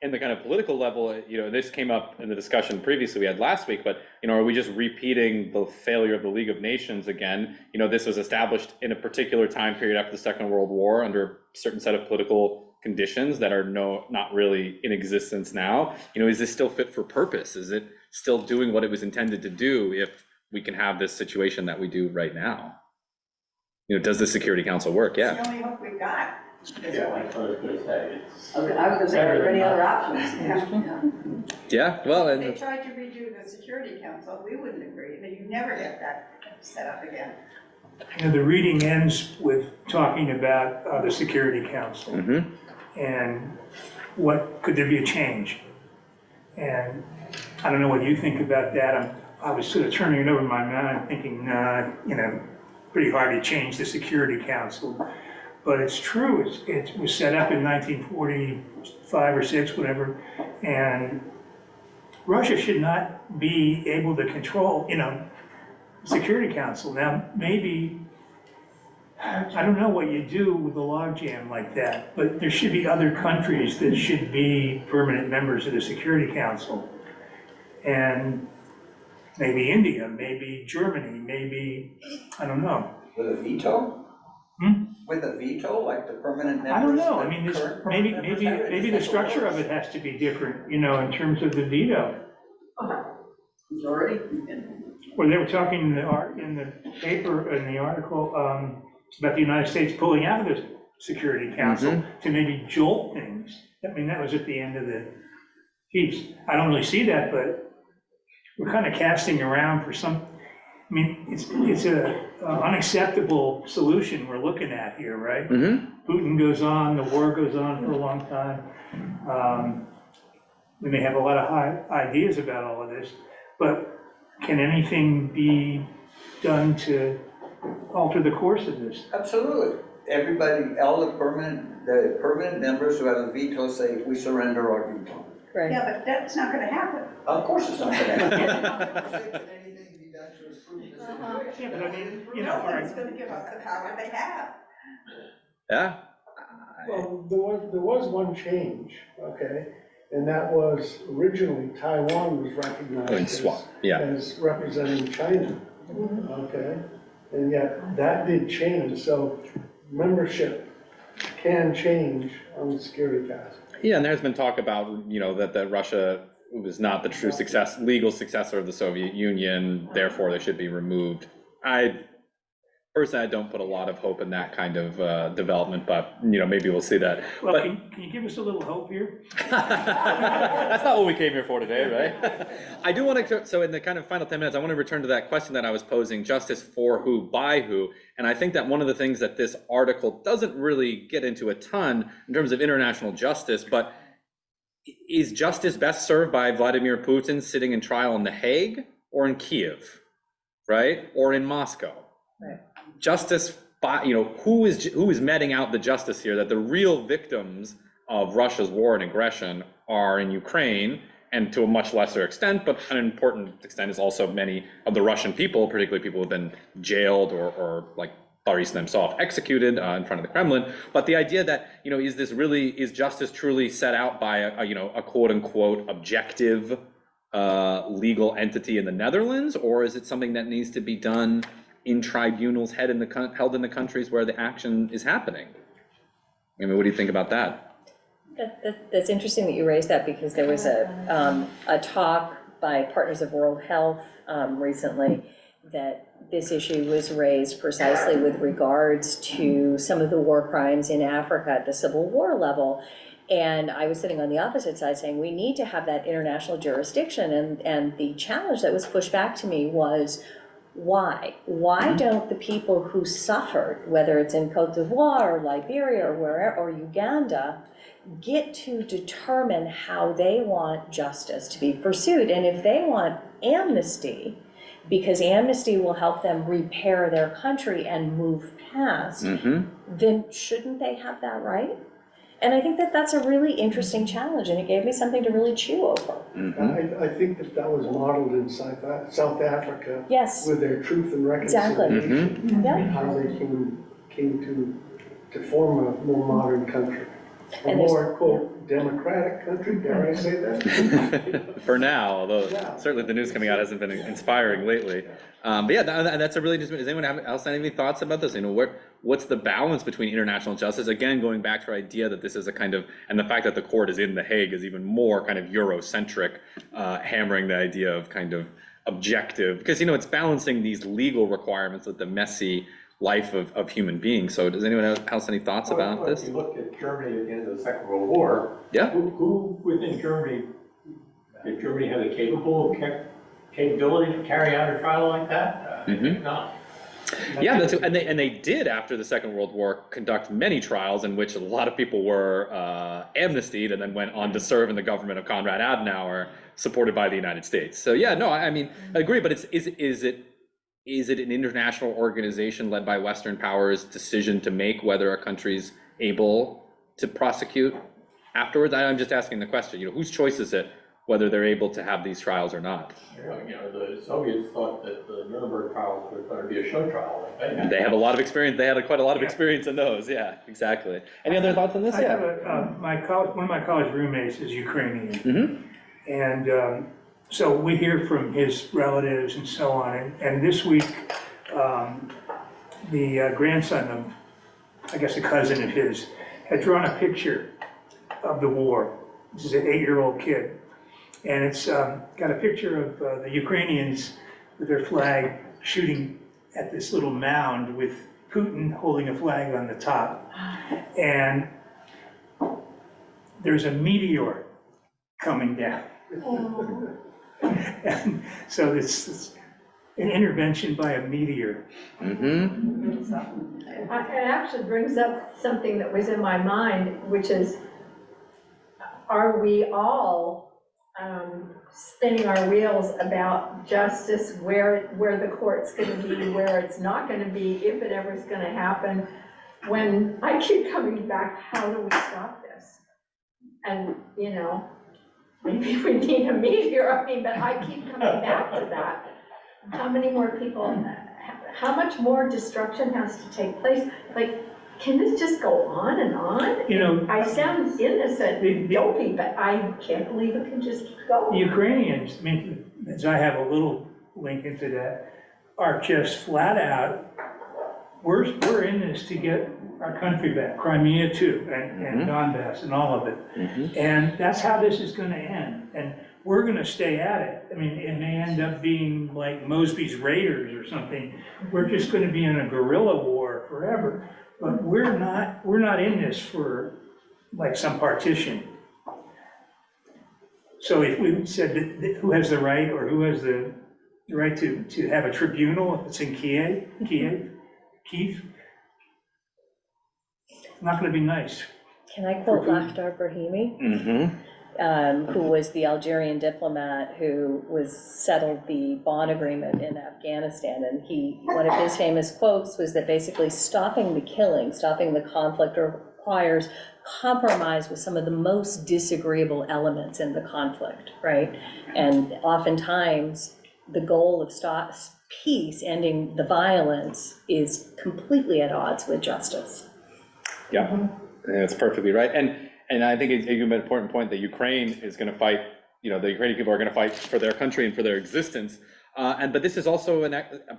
in the kind of political level, this came up in the discussion previously we had last week, but, are we just repeating the failure of the League of Nations again? This was established in a particular time period after the Second World War under a certain set of political conditions that are not really in existence now. Is this still fit for purpose? Is it still doing what it was intended to do if we can have this situation that we do right now? Does the Security Council work? It's the only hope we've got. Yeah, that's what I was gonna say. I was gonna say, are there any other options? Yeah, well, If they tried to redo the Security Council, we wouldn't agree. I mean, you never get that set up again. The reading ends with talking about the Security Council. And could there be a change? And I don't know what you think about that. I was sort of turning it over in my mind thinking, pretty hard to change the Security Council. But it's true, it was set up in 1945 or 6, whatever, and Russia should not be able to control, Security Council. Now, maybe, I don't know what you do with a logjam like that, but there should be other countries that should be permanent members of the Security Council. And maybe India, maybe Germany, maybe, I don't know. With a veto? With a veto, like the permanent members? I don't know, I mean, maybe the structure of it has to be different, in terms of the veto. Majority? Well, they were talking in the paper, in the article, about the United States pulling out of the Security Council to maybe jolt things. I mean, that was at the end of the piece. I don't really see that, but we're kind of casting around for some, I mean, it's a unacceptable solution we're looking at here, right? Putin goes on, the war goes on for a long time. We may have a lot of high ideas about all of this, but can anything be done to alter the course of this? Absolutely. Everybody, all the permanent members who have a veto say, we surrender our veto. Right. Yeah, but that's not gonna happen. Of course it's not gonna happen. Yeah, but I mean, No one's gonna give up the power they have. Yeah. Well, there was one change, okay? And that was originally Taiwan was recognized as representing China, okay? And yet that did change, so membership can change on the Security Council. Yeah, and there's been talk about, that Russia was not the true legal successor of the Soviet Union, therefore they should be removed. Personally, I don't put a lot of hope in that kind of development, but, maybe we'll see that. Well, But can you give us a little hope here? that's not what we came here for today, right? I do want to, so in the kind of final 10 minutes, I want to return to that question that I was posing, justice for who, by who? And I think that one of the things that this article doesn't really get into a ton in terms of international justice, but is justice best served by Vladimir Putin sitting in trial in The Hague or in Kiev, right? Or in Moscow? Right. Justice by, who is meting out the justice here, that the real victims of Russia's war and aggression are in Ukraine, and to a much lesser extent, but an important extent is also many of the Russian people, particularly people who have been jailed or like Boris Nemtsov executed in front of the Kremlin. But the idea that, is justice truly set out by a quote unquote objective legal entity in the Netherlands, or is it something that needs to be done in tribunals held in the countries where the action is happening? I mean, what do you think about that? That's interesting that you raised that, because there was a talk by Partners of World Health recently, that this issue was raised precisely with regards to some of the war crimes in Africa at the Civil War level. And I was sitting on the opposite side saying, we need to have that international jurisdiction. And the challenge that was pushed back to me was, why? Why don't the people who suffered, whether it's in Cote d'Ivoire or Liberia or wherever, or Uganda, get to determine how they want justice to be pursued? And if they want amnesty, because amnesty will help them repair their country and move past, then shouldn't they have that right? And I think that that's a really interesting challenge, and it gave me something to really chew over. I think that was modeled in South Africa. Yes. With their truth and reconciliation. And how they came to form a more modern country. A more, quote, democratic country, dare I say that? For now, although certainly the news coming out hasn't been inspiring lately. But yeah, that's a really interesting. Does anyone else have any thoughts about this? You know, what's the balance between international justice? Again, going back to our idea that this is a kind of, and the fact that the court is in The Hague is even more kind of Eurocentric, hammering the idea of kind of objective, because, you know, it's balancing these legal requirements with the messy life of human beings. So does anyone else have any thoughts about this? If you look at Germany at the end of the Second World War, who within Germany, did Germany have the capability to carry out a trial like that? I think not. Yeah, and they did, after the Second World War, conduct many trials in which a lot of people were amnestied and then went on to serve in the government of Konrad Adenauer, supported by the United States. So yeah, no, I mean, I agree, but is it an international organization led by Western powers' decision to make whether a country's able to prosecute afterwards? I'm just asking the question, you know, whose choice is it whether they're able to have these trials or not? You know, the Soviets thought that the Nuremberg trials were going to be a show trial. They have a lot of experience. They had quite a lot of experience in those. Yeah, exactly. Any other thoughts on this? I have one of my college roommates is Ukrainian. And so we hear from his relatives and so on. And this week, the grandson of, I guess, a cousin of his, had drawn a picture of the war. This is an 8-year-old kid. And it's got a picture of the Ukrainians with their flag shooting at this little mound with Putin holding a flag on the top. And there's a meteor coming down. And so it's an intervention by a meteor. It actually brings up something that was in my mind, which is, are we all spinning our wheels about justice, where the court's going to be, where it's not going to be, if it ever is going to happen, when I keep coming back, how do we stop this? And, you know, maybe we need a meteor, I mean, but I keep coming back to that. How many more people, how much more destruction has to take place? Like, can this just go on and on? You know, I sound innocent, dopey, but I can't believe it can just keep going. The Ukrainians, I mean, as I have a little link into that, are just flat out, we're in this to get our country back, Crimea too, and Donbass and all of it. And that's how this is going to end. And we're going to stay at it. I mean, it may end up being like Mosby's Raiders or something. We're just going to be in a guerrilla war forever. But we're not in this for like some partition. So if we said that who has the right, or who has the right to have a tribunal if it's in Kiev, it's not going to be nice. Can I quote Lakhdar Brahimi? Who was the Algerian diplomat who settled the Bonn Agreement in Afghanistan. And one of his famous quotes was that basically stopping the killing, stopping the conflict requires compromise with some of the most disagreeable elements in the conflict, right? And oftentimes the goal of peace, ending the violence, is completely at odds with justice. Yeah, that's perfectly right. And I think it's an important point that Ukraine is going to fight, you know, the Ukrainian people are going to fight for their country and for their existence. But this is also,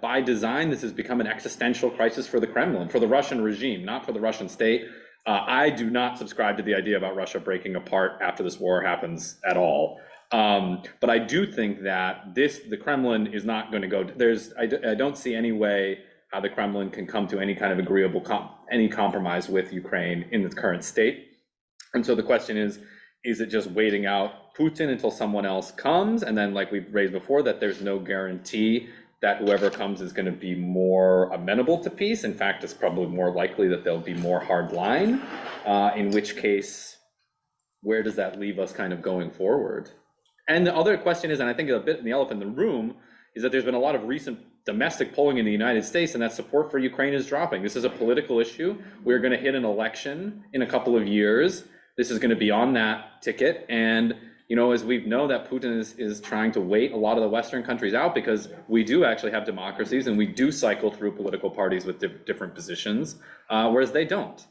by design, this has become an existential crisis for the Kremlin, for the Russian regime, not for the Russian state. I do not subscribe to the idea about Russia breaking apart after this war happens at all. But I do think that the Kremlin is not going to go, I don't see any way how the Kremlin can come to any kind of agreeable, any compromise with Ukraine in its current state. And so the question is it just waiting out Putin until someone else comes? And then, like we've raised before, that there's no guarantee that whoever comes is going to be more amenable to peace. In fact, it's probably more likely that there'll be more hard line, in which case, where does that leave us kind of going forward? And the other question is, and I think a bit in the elephant in the room, is that there's been a lot of recent domestic polling in the United States, and that support for Ukraine is dropping. This is a political issue. We're going to hit an election in a couple of years. This is going to be on that ticket. And, you know, as we know that Putin is trying to wait a lot of the Western countries out, because we do actually have democracies and we do cycle through political parties with different positions, whereas they don't.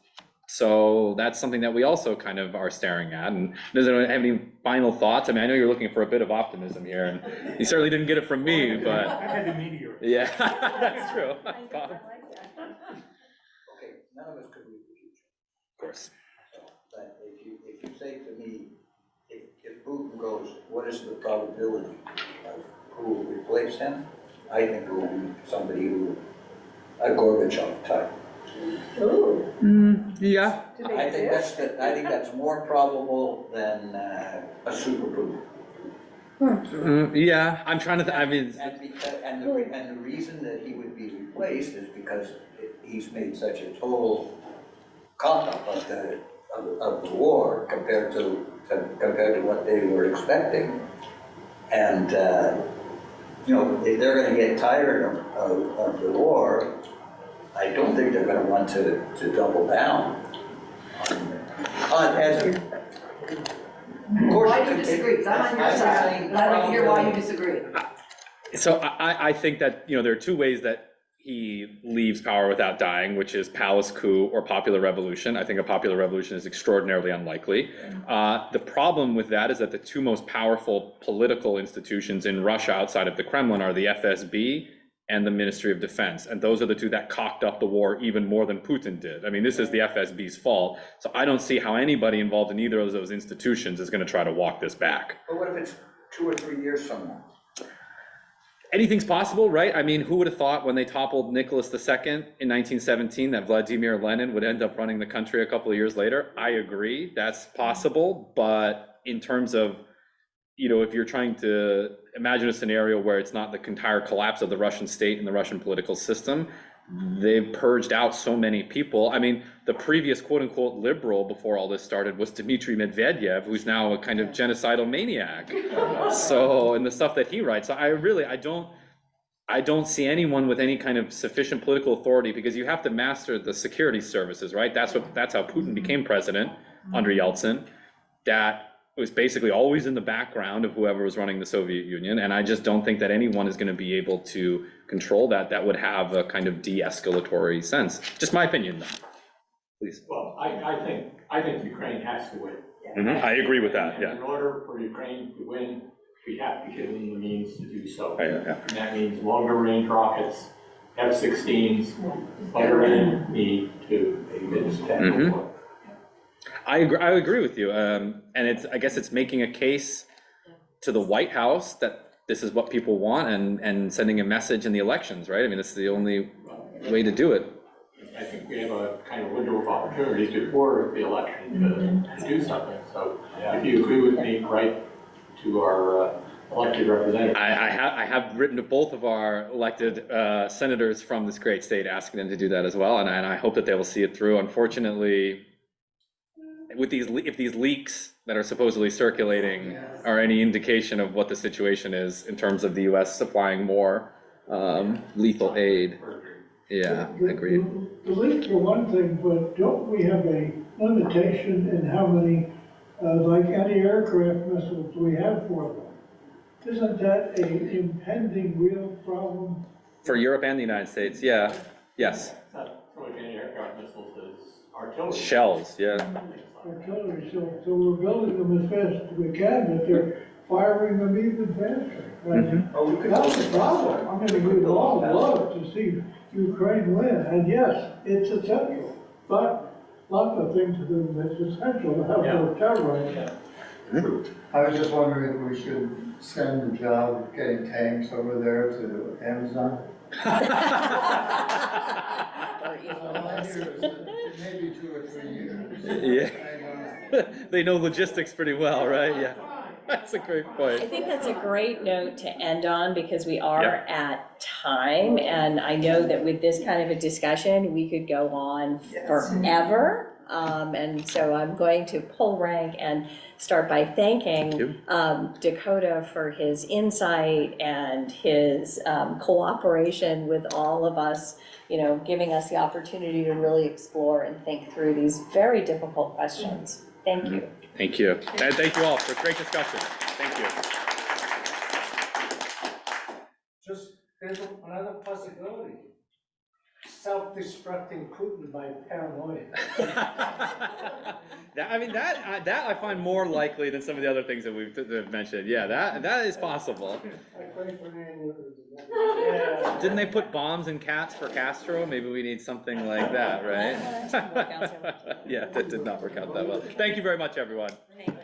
So that's something that we also kind of are staring at. And does anyone have any final thoughts? I mean, I know you're looking for a bit of optimism here, and you certainly didn't get it from me, but. I had the meteor. Yeah, that's true. Bob. Okay, none of us could read the future. Of course. But if you say to me, if Putin goes, what is the probability of who will replace him? I think it will be somebody who, a Gorbachev type. Ooh. Yeah. I think that's more probable than a super Putin. Yeah, I'm trying to. I mean, and the reason that he would be replaced is because he's made such a total cock up of the war compared to what they were expecting, and you know, if they're going to get tired of the war, I don't think they're going to want to double down on Why do you disagree? Because I'm on your side, and I'd like to hear why you disagree. so I think that, you know, there are two ways that he leaves power without dying, which is palace coup or popular revolution. I think a popular revolution is extraordinarily unlikely. The problem with that is that the two most powerful political institutions in Russia outside of the Kremlin are the FSB and the Ministry of Defense. And those are the two that cocked up the war even more than Putin did. I mean, this is the FSB's fault. So I don't see how anybody involved in either of those institutions is going to try to walk this back. But what if it's 2 or 3 years from now? Anything's possible, right? I mean, who would have thought when they toppled Nicholas II in 1917 that Vladimir Lenin would end up running the country a couple of years later? I agree, that's possible. But in terms of, you know, if you're trying to imagine a scenario where it's not the entire collapse of the Russian state and the Russian political system, they've purged out so many people. I mean, the previous quote unquote liberal before all this started was Dmitry Medvedev, who's now a kind of genocidal maniac. So, and the stuff that he writes, so I don't see anyone with any kind of sufficient political authority, because you have to master the security services, right? That's how Putin became president under Yeltsin. That was basically always in the background of whoever was running the Soviet Union, and I just don't think that anyone is going to be able to control that would have a kind of de-escalatory sense. Just my opinion, though. Please. Well, I think Ukraine has to win. Mm-hmm. I agree with that, yeah. In order for Ukraine to win, we have to give them the means to do so. Yeah. And that means longer range rockets, F-16s, better enemy to administer war. I agree with you, and I guess it's making a case to the White House that this is what people want, and sending a message in the elections, right? I mean, that's the only way to do it. I think we have a kind of window of opportunity before the election to do something. So if you agree with me, write to our elected representatives. I have written to both of our elected senators from this great state, asking them to do that as well, and I hope that they will see it through. Unfortunately, with if these leaks that are supposedly circulating are any indication of what the situation is in terms of the U.S. supplying more lethal aid. Yeah, agreed. The leaks are one thing, but don't we have a limitation in how many, like anti-aircraft missiles we have for them? Isn't that an impending real problem? For Europe and the United States, yeah, yes. It's not so much anti-aircraft missiles as artillery. Shells, yeah. Artillery, so we're building them as fast as we can, but they're firing them even faster. That's the problem. I mean, we'd all love to see Ukraine win, and yes, it's essential, but lots of things to do that's essential to help our terrorists. I was just wondering if we should send the job of getting tanks over there to Amazon. Or Elon Musk. Maybe 2 or 3 years. Yeah. They know logistics pretty well, right? Yeah, that's a great I point. think that's a great note to end on because we are Yeah. at time. And I know that with this kind of a discussion, we could go on forever. And so I'm going to pull rank and start by thanking Dakota for his insight and his cooperation with all of us, you know, giving us the opportunity to really explore and think through these very difficult questions. Thank you. Thank you. And thank you all for a great discussion. Thank you. Just, there's another possibility. Self-destructing Putin by paranoia. That I find more likely than some of the other things that we've mentioned. Yeah, that is possible. I pray for Daniel. Yeah. Didn't they put bombs in cats for Castro? Maybe we need something like that, right? Yeah, that did not work out that well. Thank you very much, everyone. Thank